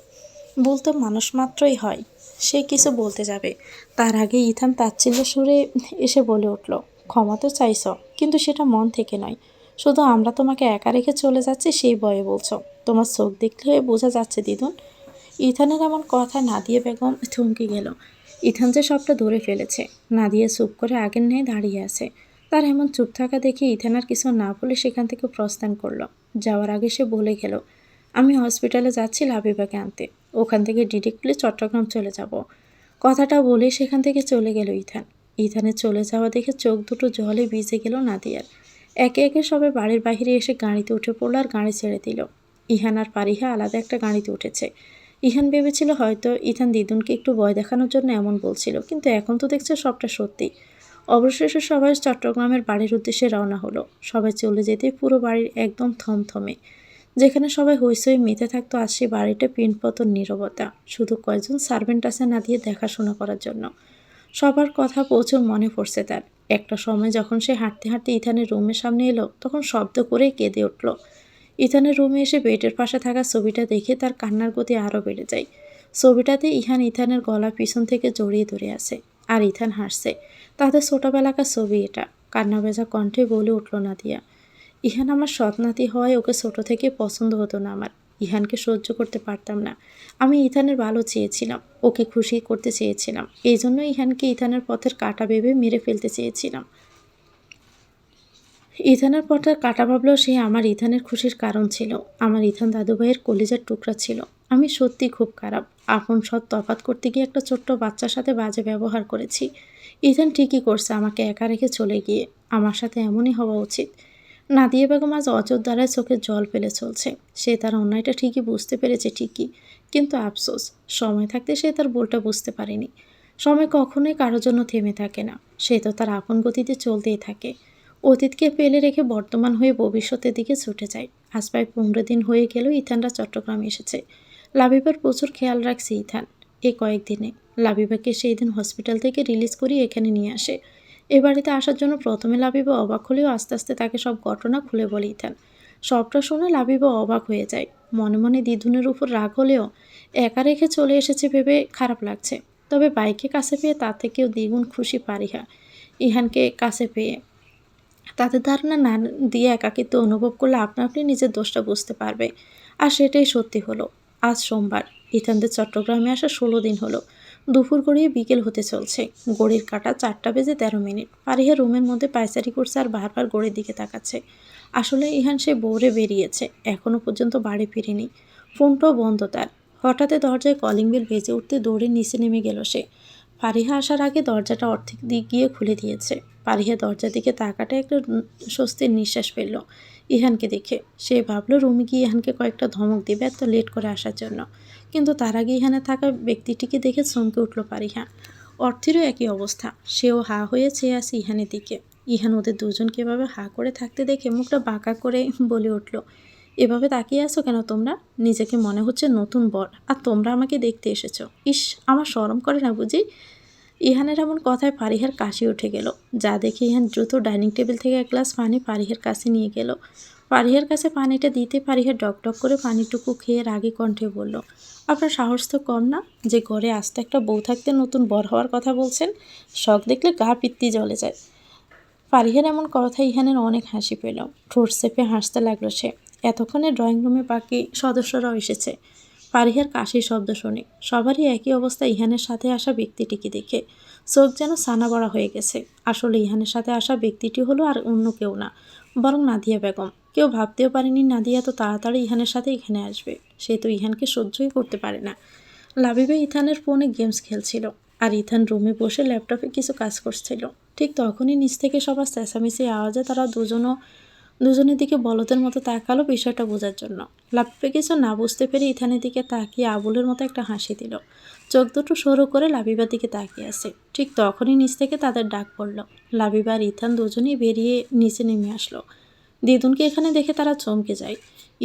ভুল তো মানুষ মাত্রই হয়। সে কিছু বলতে যাবে, তার আগে ইথান তাচ্ছিল্য সুরে এসে বলে উঠল, ক্ষমা তো চাইছ, কিন্তু সেটা মন থেকে নয়। শুধু আমরা তোমাকে একা রেখে চলে যাচ্ছি সেই ভয়ে বলছো। তোমার চোখ দেখলে বোঝা যাচ্ছে দিদুন। ইথানের এমন কথা নাদিয়া বেগম থমকে গেল। ইথান যে সবটা ধরে ফেলেছে। নাদিয়া চুপ করে আগের ন্যায় দাঁড়িয়ে আছে। তার এমন চুপ থাকা দেখে ইথান আর কিছু না বলে সেখান থেকে প্রস্থান করলো। যাওয়ার আগে সে বলে গেল, আমি হসপিটালে যাচ্ছি লাবিবাকে আনতে। ওখান থেকে ডিরেক্টলি চট্টগ্রাম চলে যাব। কথাটা বলে সেখান থেকে চলে গেল ইথান। ইথানের চলে যাওয়া দেখে চোখ দুটো জলে ভিজে গেল নাদিয়ার। একে একে সবাই বাড়ির বাইরে এসে গাড়িতে উঠে পড়লো আর গাড়ি ছেড়ে দিল। ইহান আর ফারিহা আলাদা একটা গাড়িতে উঠেছে। ইহান ভেবেছিল হয়তো ইথান দিদুনকে একটু ভয় দেখানোর জন্য এমন বলছিল, কিন্তু এখন তো দেখছে সবটা সত্যি। অবশেষে সবাই চট্টগ্রামের বাড়ির উদ্দেশ্যে রওনা হলো। সবাই চলে যেতে পুরো বাড়ির একদম থমথমে। যেখানে সবাই হইচই মেতে থাকতো, আজ সেই বাড়িটা পিনপতন নীরবতা। শুধু কয়েকজন সার্ভেন্ট আছে নাদিয়া দেখাশোনা করার জন্য। সবার কথা প্রচুর মনে পড়ছে তার। একটা সময় যখন সে হাঁটতে হাঁটতে ইথানের রুমের সামনে এলো, তখন শব্দ করে কেঁদে উঠল। ইথানের রুমে এসে বেডের পাশে থাকা ছবিটা দেখে তার কান্নার গতি আরও বেড়ে যায়। ছবিটাতে ইথানের গলা পিছন থেকে জড়িয়ে ধরে আছে, আর ইথান হাসছে। তাদের ছোটবেলাকার ছবি এটা। কান্না ভেজা কণ্ঠে বলে উঠল নাদিয়া, ইহান আমার সৎ নাতি হওয়ায় ওকে ছোট থেকে পছন্দ হতো না আমার। ইহানকে সহ্য করতে পারতাম না। আমি ইথানের ভালো চেয়েছিলাম, ওকে খুশি করতে চেয়েছিলাম। এই জন্য ইহানকে ইথানের পথের কাঁটা ভেবে মেরে ফেলতে চেয়েছিলাম। ইথানের পথের কাঁটা ভাবলেও সে আমার ইথানের খুশির কারণ ছিল। আমার ইথান দাদুভাইয়ের কলিজার টুকরা ছিল। আমি সত্যি খুব খারাপ। আপন সৎ তফাৎ করতে গিয়ে একটা ছোট্ট বাচ্চার সাথে বাজে ব্যবহার করেছি। ইথান ঠিকই করছে আমাকে একা রেখে চলে গিয়ে। আমার সাথে এমনই হওয়া উচিত। নাদিয়া বেগম আজ অজর দ্বারায় চোখে জল ফেলে চলছে। সে তার অন্যায়টা ঠিকই বুঝতে পেরেছে ঠিকই, কিন্তু আফসোস, সময় থাকতে সে তার ভুলটা বুঝতে পারেনি। সময় কখনোই কারোর জন্য থেমে থাকে না। সে তো তার আপন গতিতে চলতেই থাকে। অতীতকে ফেলে রেখে বর্তমান হয়ে ভবিষ্যতের দিকে ছুটে যায়। আজ প্রায় 15 দিন হয়ে গেল ইথানরা চট্টগ্রামে এসেছে। লাবিবার প্রচুর খেয়াল রাখছে ইথান। এই কয়েকদিনে লাবিবাকে সেই দিন হসপিটাল থেকে রিলিজ করিয়ে এখানে নিয়ে আসে। এ বাড়িতে আসার জন্য প্রথমে লাবিবা অবাক হলেও আস্তে আস্তে তাকে সব ঘটনা খুলে বলে ইথান। সবটা শুনে লাবিবা অবাক হয়ে যায়। মনে মনে দিদুনের উপর রাগ হলেও একা রেখে চলে এসেছে ভেবে খারাপ লাগছে। তবে বাইকে কাছে পেয়ে তার থেকেও দ্বিগুণ খুশি ফারিহা ইহানকে কাছে পেয়ে। তাদের ধারণা না দিয়ে একাকিত্ব অনুভব করলে আপনা আপনি নিজের দোষটা বুঝতে পারবে। আর সেটাই সত্যি হলো। আজ সোমবার। ইথানদের চট্টগ্রামে আসা 16 দিন হলো। দুপুর গড়িয়ে বিকেল হতে চলছে। ঘড়ির কাঁটা 4টা বেজে 13 মিনিট। ফারিহা রুমের মধ্যে পায়চারি করছে আর বারবার ঘড়ির দিকে তাকাচ্ছে। আসলে ইহান সে ভোরে বেরিয়েছে, এখনো পর্যন্ত বাড়ি ফিরেনি। ফোনটাও বন্ধ তার। হঠাৎ দরজায় কলিং বেল বেজে উঠতে দৌড়ে নিচে নেমে গেল সে। ফারিহা আসার আগে দরজাটা অর্ধেক দিক গিয়ে খুলে দিয়েছে। ফারিহা দরজার দিকে তাকাটা একটা স্বস্তির নিঃশ্বাস ফেলল ইহানকে দেখে। সে ভাবলো রুমে গিয়ে ইহানকে কয়েকটা ধমক দিবে এত লেট করে আসার জন্য, কিন্তু তার আগে ইহানে থাকা ব্যক্তিটিকে দেখে চমকে উঠল ফারিহা। অর্থেরও একই অবস্থা। সেও হা হয়ে চেয়ে আছে ইহানের দিকে। ইহান ওদের দুজনকে এভাবে হা করে থাকতে দেখে মুখটা বাঁকা করে বলে উঠল, এভাবে তাকিয়ে আছো কেন তোমরা? নিজেকে মনে হচ্ছে নতুন বর, আর তোমরা আমাকে দেখতে এসেছো। ইস, আমার শরম করে না বুঝি? ইহানের এমন কথায় ফারিহার কাশি উঠে গেল। যা দেখে ইহান দ্রুত ডাইনিং টেবিল থেকে এক গ্লাস পানি ফারিহার কাছে নিয়ে গেল। ফারিহার কাছে পানিটা দিতে ফারিহা ডক করে পানিটুকু খেয়ে রাগী কণ্ঠে বলল, আপনার সাহস তো কম না যে ঘরে আস্তে একটা বউ থাকতে নতুন বর হওয়ার কথা বলছেন? শখ দেখলে গা পিত্তি জ্বলে যায়। ফারিহার এমন কথা ইহানের অনেক হাসি পেল। ঠোঁট চেপে হাসতে লাগলো সে। এতক্ষণে ড্রয়িং রুমে বাকি সদস্যরাও এসেছে। ফারিহার কাশির শব্দ শুনে সবারই একই অবস্থা ইহানের সাথে আসা ব্যক্তিটিকে দেখে। চোখ যেন ছানা বড়া হয়ে গেছে। আসলে ইহানের সাথে আসা ব্যক্তিটি হলো আর অন্য কেউ না, বরং নাদিয়া বেগম। কেউ ভাবতেও পারেনি নাদিয়া তো তাড়াতাড়ি ইহানের সাথে এখানে আসবে। সে তো ইহানকে সহ্যই করতে পারে না। লাবিবা ইথানের ফোনে গেমস খেলছিল। আর ইথান রুমে বসে ল্যাপটপে কিছু কাজ করছিল। ঠিক তখনই নিচ থেকে সবার চেঁচামেচি আওয়াজে তারা দুজনের দিকে বলদের মতো তাকালো বিষয়টা বোঝার জন্য। লাবিবা কিছু না বুঝতে পেরে ইথানের দিকে তাকিয়ে আবুলের মতো একটা হাসি দিল। চোখ দুটো সরু করে লাবিবার দিকে তাকিয়ে আছে। ঠিক তখনই নিচ থেকে তাদের ডাক পড়ল। লাবিবা আর ইথান দুজনেই বেরিয়ে নিচে নেমে আসলো। দিদুনকে এখানে দেখে তারা চমকে যায়।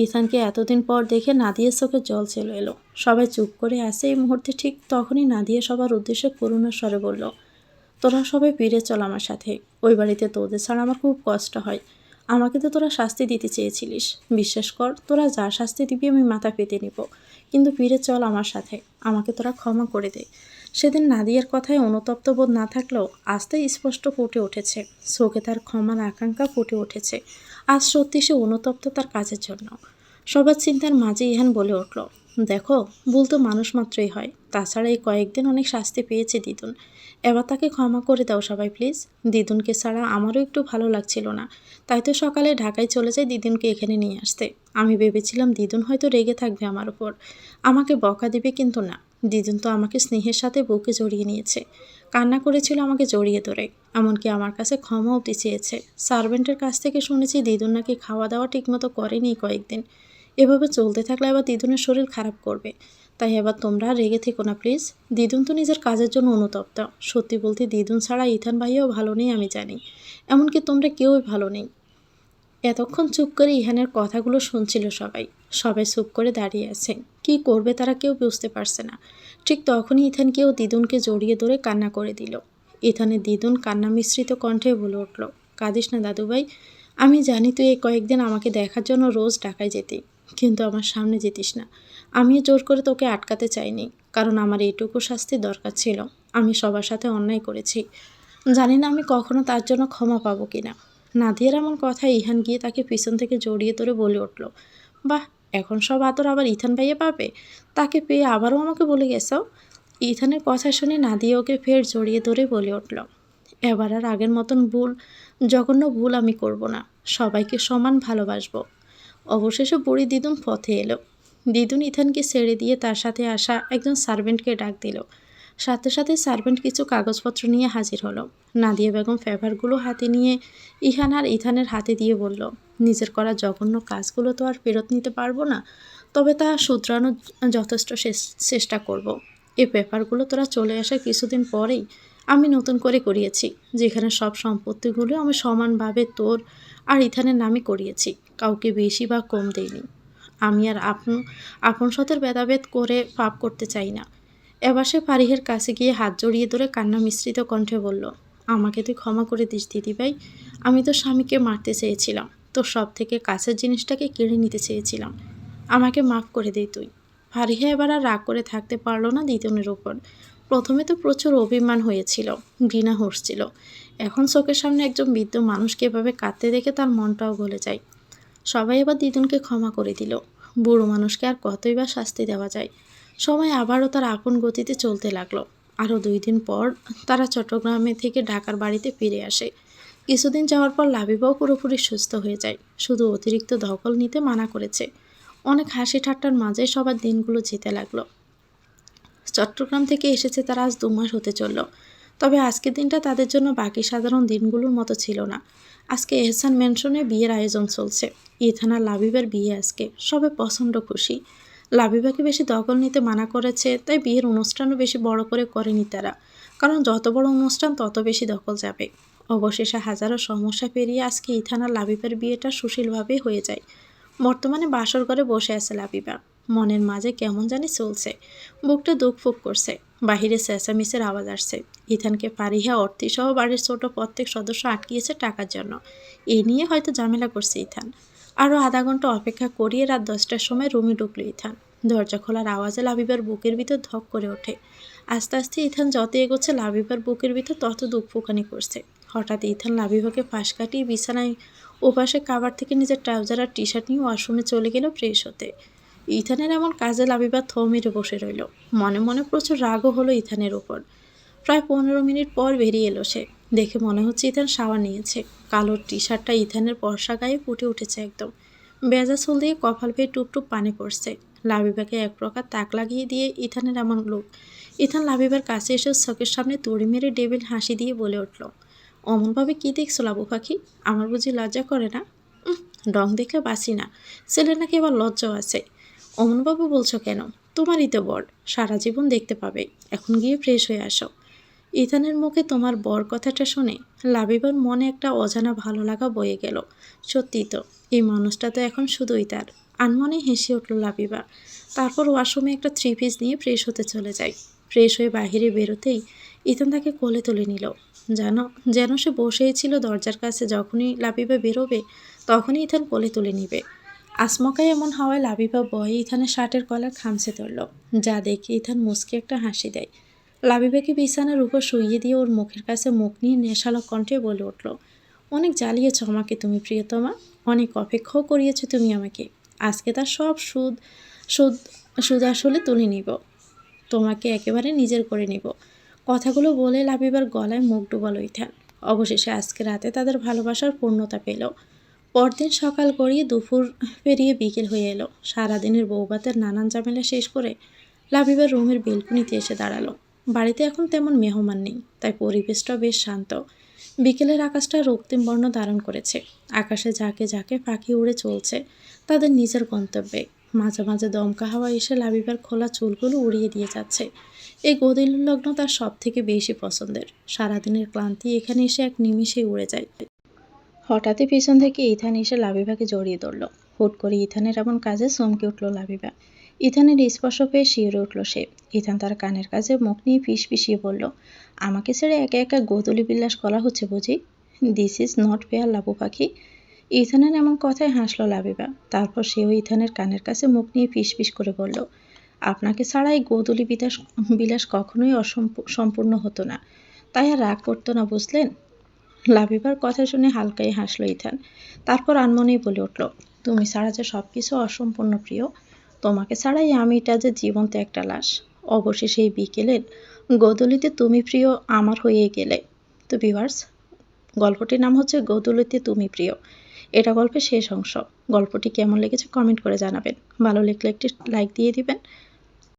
ইথানকে এতদিন পর দেখে নাদিয়ার চোখে জল চলে এলো। সবাই চুপ করে আসে এই মুহূর্তে। ঠিক তখনই নাদিয়া সবার উদ্দেশ্যে করুণার স্বরে বলল, তোরা সবাই ফিরে চল আমার সাথে। ওই বাড়িতে তোদের ছাড়া আমার খুব কষ্ট হয়। আমাকে তো তোরা শাস্তি দিতে চেয়েছিলিস। বিশ্বাস কর, তোরা যা শাস্তি দিবি আমি মাথা পেতে নিব, কিন্তু ফিরে চল আমার সাথে। আমাকে তোরা ক্ষমা করে দে। সেদিন নাদিয়ার কথায় অনুতপ্ত বোধ না থাকলেও আস্তে স্পষ্ট ফুটে উঠেছে। চোখে তার ক্ষমার আকাঙ্ক্ষা ফুটে উঠেছে। আজ সত্যি সে অনুতপ্ত তার কাজের জন্য। সবার চিন্তার মাঝে ইহান বলে উঠল, দেখো, ভুল তো মানুষ মাত্রই হয়। তাছাড়া এই কয়েকদিন অনেক শাস্তি পেয়েছে দিদুন। এবার তাকে ক্ষমা করে দাও সবাই প্লিজ। দিদুনকে ছাড়া আমারও একটু ভালো লাগছিল না, তাই তো সকালে ঢাকায় চলে যাই দিদুনকে এখানে নিয়ে আসতে। আমি ভেবেছিলাম দিদুন হয়তো রেগে থাকবে আমার উপর, আমাকে বকা দিবে, কিন্তু না। দিদুন তো আমাকে স্নেহের সাথে বুকে জড়িয়ে নিয়েছে, কান্না করেছিল আমাকে জড়িয়ে ধরে, এমনকি আমার কাছে ক্ষমা অবধি চেয়েছে। সার্ভেন্টের কাছ থেকে শুনেছি দিদুন নাকি খাওয়া দাওয়া ঠিকমতো করেনি কয়েকদিন। এভাবে চলতে থাকলে আবার দিদুনের শরীর খারাপ করবে। তাই এবার তোমরা রেগে থেকো না প্লিজ। দিদুন তো নিজের কাজের জন্য অনুতপ্ত। সত্যি বলতে দিদুন ছাড়া ইথান ভাইয়াও ভালো নেই আমি জানি, এমনকি তোমরা কেউই ভালো নেই। এতক্ষণ চুপ করে ইহানের কথাগুলো শুনছিল সবাই। সবাই চুপ করে দাঁড়িয়ে আছে, কি করবে তারা কেউ বুঝতে পারছে না। ঠিক তখনই ইথানকেও দিদুনকে জড়িয়ে ধরে কান্না করে দিল। ইথানের দিদুন কান্না মিশ্রিত কণ্ঠে বলে উঠল, কাঁদিস না দাদুভাই। আমি জানি তুই এই কয়েকদিন আমাকে দেখার জন্য রোজ ঢাকায় যেতি, কিন্তু আমার সামনে যেতিস না। আমিও জোর করে তোকে আটকাতে চাইনি, কারণ আমার এইটুকু শাস্তি দরকার ছিল। আমি সবার সাথে অন্যায় করেছি, জানি না আমি কখনো তার জন্য ক্ষমা পাবো কিনা। নাদিয়ার এমন কথায় ইহান গিয়ে তাকে পিছন থেকে জড়িয়ে ধরে বলে উঠল, বাহ, এখন সব আদর আবার ইথান ভাইয়া পাবে। তাকে পেয়ে আবারও আমাকে বলে গেছো। ইথানের কথা শুনে নাদিয়া ওকে ফের জড়িয়ে ধরে বলে উঠল, এবার আর আগের মতন জঘন্য ভুল আমি করব না। সবাইকে সমান ভালোবাসবো। অবশেষে বুড়ি দিদুন পথে এলো। দিদুন ইথানকে ছেড়ে দিয়ে তার সাথে আসা একজন সার্ভেন্টকে ডাক দিল। সাথে সাথে সার্ভেন্ট কিছু কাগজপত্র নিয়ে হাজির হলো। নাদিয়া বেগম পেপারগুলো হাতে নিয়ে ইহান আর ইথানের হাতে দিয়ে বলল, নিজের করা জঘন্য কাজগুলো তো আর ফেরত নিতে পারবো না, তবে তা শুধরানোর যথেষ্ট চেষ্টা করব। এই পেপারগুলো তোরা চলে আসার কিছুদিন পরেই আমি নতুন করে করিয়েছি, যেখানে সব সম্পত্তিগুলো আমি সমানভাবে তোর আর ইথানের নামে করিয়েছি, কাউকে বেশি বা কম দেইনি। আমি আর আপন সতের ভেদাভেদ করে পাপ করতে চাই না। এবার সে ফারিহের কাছে গিয়ে হাত জড়িয়ে ধরে কান্না মিশ্রিত কণ্ঠে বলল, আমাকে তুই ক্ষমা করে দিস দিদিভাই। আমি তো স্বামীকে মারতে চেয়েছিলাম, তোর সব থেকে কাছের জিনিসটাকে কেড়ে নিতে চেয়েছিলাম। আমাকে মাফ করে দে তুই। ফারিহা এবার আর রাগ করে থাকতে পারলো না দিদুনের উপর। প্রথমে তো প্রচুর অভিমান হয়েছিল, ঘৃণা হচ্ছিল। এখন চোখের সামনে একজন বৃদ্ধ মানুষকে এভাবে কাঁদতে দেখে তার মনটাও গলে যায়। সবাই এবার দিদুনকে ক্ষমা করে দিল। বুড়ো মানুষকে আর কতই বা শাস্তি দেওয়া যায়। সময় আবারও তার আপন গতিতে চলতে লাগলো। আরও 2 দিন পর তারা চট্টগ্রামে থেকে ঢাকার বাড়িতে ফিরে আসে। কিছুদিন যাওয়ার পর লাবিবাও পুরোপুরি সুস্থ হয়ে যায়, শুধু অতিরিক্ত দখল নিতে মানা করেছে। অনেক হাসি ঠাট্টার মাঝে সবার দিনগুলো যেতে লাগলো। চট্টগ্রাম থেকে এসেছে তারা আজ 2 মাস হতে চলল। তবে আজকের দিনটা তাদের জন্য বাকি সাধারণ দিনগুলোর মতো ছিল না। আজকে এহসান ম্যানশনে বিয়ের আয়োজন চলছে। ইথান আর লাবিবার বিয়ে আজকে। সবাই প্রচণ্ড খুশি। লাবিবাকে বেশি দখল নিতে মানা করেছে, তাই বিয়ের অনুষ্ঠানও বেশি বড় করে করেনি তারা, কারণ যত বড় অনুষ্ঠান তত বেশি দখল যাবে। অবশেষে হাজারো সমস্যা পেরিয়ে আজকে ইথান আর লাবিবার বিয়েটা সুশীলভাবে হয়ে যায়। বর্তমানে বাসর ঘরে বসে আছে লাবিবা। মনের মাঝে কেমন জানি চলছে, বুকটা দুঃখ করছে। বাহিরে চেঁচামেচির আওয়াজ আসছে। ইথানকে ফারিহা অর্থিসহ বাড়ির ছোট প্রত্যেক সদস্য আটকিয়েছে টাকার জন্য। এই নিয়ে হয়তো ঝামেলা করছে ইথান। আরও আধা ঘন্টা অপেক্ষা করিয়ে রাত 10টার সময় রুমে ঢুকল ইথান। দরজা খোলার আওয়াজে লাবিবার বুকের ভিতর ধক করে ওঠে। আস্তে আস্তে ইথান যত এগোচ্ছে লাবিবার বুকের ভিতর তত দুঃখফুকানি করছে। হঠাৎ ইথান লাবিবাকে পাশ কাটিয়ে বিছানায় ওপাশে কাবার থেকে নিজের ট্রাউজার আর টি শার্ট নিয়ে ওয়াশরুমে চলে গেল ফ্রেশ হতে। ইথানের এমন কাজে লাবিবা থ মেরে বসে রইল। মনে মনে প্রচুর রাগও হলো ইথানের ওপর। প্রায় 15 মিনিট পর বেরিয়ে এলো সে। দেখে মনে হচ্ছে ইথান শাওয়ার নিয়েছে। কালো টি শার্টটা ইথানের পরশা গায়ে ফুটে উঠেছে একদম। বেজা চুল দিয়ে কপাল বেয়ে টুপ টুপ পানি পড়ছে। লাবিবাকে এক প্রকার তাক লাগিয়ে দিয়ে ইথানের এমন লোক। ইথান লাবিবার কাছে এসে চোখের সামনে তুড়ি মেরে ডেবিল হাসি দিয়ে বলে উঠল, অমনভাবে কী দেখছো লাবু পাখি? আমার বুঝি লজ্জা করে না? রং দেখে বাসি না, ছেলে নাকি আবার লজ্জাও আছে। অমনভাবে বলছো কেন? তোমারই তো বর, সারা জীবন দেখতে পাবে। এখন গিয়ে ফ্রেশ হয়ে আসো। ইথানের মুখে তোমার বর কথাটা শুনে লাবিবার মনে একটা অজানা ভালো লাগা বয়ে গেল। সত্যি তো, এই মানুষটা তো এখন শুধুই তার। আনমনে হেসে উঠল লাবিবা। তারপর ওয়াশরুমে একটা 3 পিস নিয়ে ফ্রেশ হতে চলে যায়। ফ্রেশ হয়ে বাহিরে বেরোতেই ইথান তাকে কোলে তুলে নিল। জানো, যেন সে বসেই ছিল দরজার কাছে, যখনই লাবিবা বেরোবে তখনই ইথান কোলে তুলে নিবে। আচমকাই এমন হাওয়ায় লাবিবা বয়ে ইথানের শার্টের কলার খামচে ধরল, যা দেখে ইথান মুচকে একটা হাসি দেয়। লাবিবাকে বিছানার উপর শুইয়ে দিয়ে ওর মুখের কাছে মুখ নিয়ে নেশালো কণ্ঠে বলে উঠল, অনেক জ্বালিয়েছ আমাকে তুমি প্রিয়তমা, অনেক অপেক্ষাও করিয়েছ তুমি আমাকে। আজকে তার সব সুদ সুদ আসলে তুলে নিব, তোমাকে একেবারে নিজের করে নিব। কথাগুলো বলে লাবিবার গলায় মুখ ডুবালো ইথান। অবশেষে আজকে রাতে তাদের ভালোবাসার পূর্ণতা পেল। পরদিন সকাল গড়িয়ে দুপুর পেরিয়ে বিকেল হয়ে এলো। সারাদিনের বৌভাতের নানান ঝামেলা শেষ করে লাবিবার রুমের বেলকুনিতে এসে দাঁড়ালো। বাড়িতে এখন তেমন মেহমান নেই, তাই পরিবেশটা বেশ শান্ত। বিকেলের আকাশটা রক্তিম বর্ণ ধারণ করেছে। আকাশে ঝাঁকে ঝাঁকে পাখি উড়ে চলছে তাদের নিজের গন্তব্যে। মাঝে মাঝে দমকা হাওয়া এসে লাবিবার খোলা চুলগুলো উড়িয়ে দিয়ে যাচ্ছে। এই গদিলগ্ন তার সব থেকে বেশি পছন্দের। সারাদিনের ক্লান্তি এখানে এসে এক নিমিষেই উড়ে যায়। হঠাৎই পিছন থেকে ইথান এসে লাবিবাকে জড়িয়ে ধরল। হুট করে ইথানের এমন কাজে চমকে উঠল লাবিবা। ইথানের স্পর্শ পেয়ে শিউরে উঠল সে। ইথান তার কানের কাছে মুখ নিয়ে ফিস ফিসিয়ে বলল, আমাকে ছেড়ে একা একা গোধূলি বিলাস করা হচ্ছে বুঝি? This is not fair Labu পাখি। ইথানের এমন কথায় হাসল লাবিবা। তারপর সেও ইথানের কানের কাছে মুখ নিয়ে ফিস ফিস করে বলল, আপনাকে ছাড়া এই গোধূলি বিলাস কখনোই সম্পূর্ণ হতো না। তাই আর রাগ করতো না, বুঝলেন? লাবিবার কথা শুনে হালকাই হাসল ইথান। তারপর আনমনেই বলে উঠল, তুমি ছাড়া যে সব কিছু অসম্পূর্ণ প্রিয়, তোমাকে ছাড়াই আমিটা যে জীবন্ত একটা লাশ। অবশেষে এই বিকেলের গোধূলিতে তুমি প্রিয় আমার হয়ে গেলে। তো ভিউয়ার্স, গল্পটির নাম হচ্ছে গোধূলিতে তুমি প্রিয়। এটা গল্পের শেষ অংশ। গল্পটি কেমন লেগেছে কমেন্ট করে জানাবেন। ভালো লাগলে একটি লাইক দিয়ে দিবেন।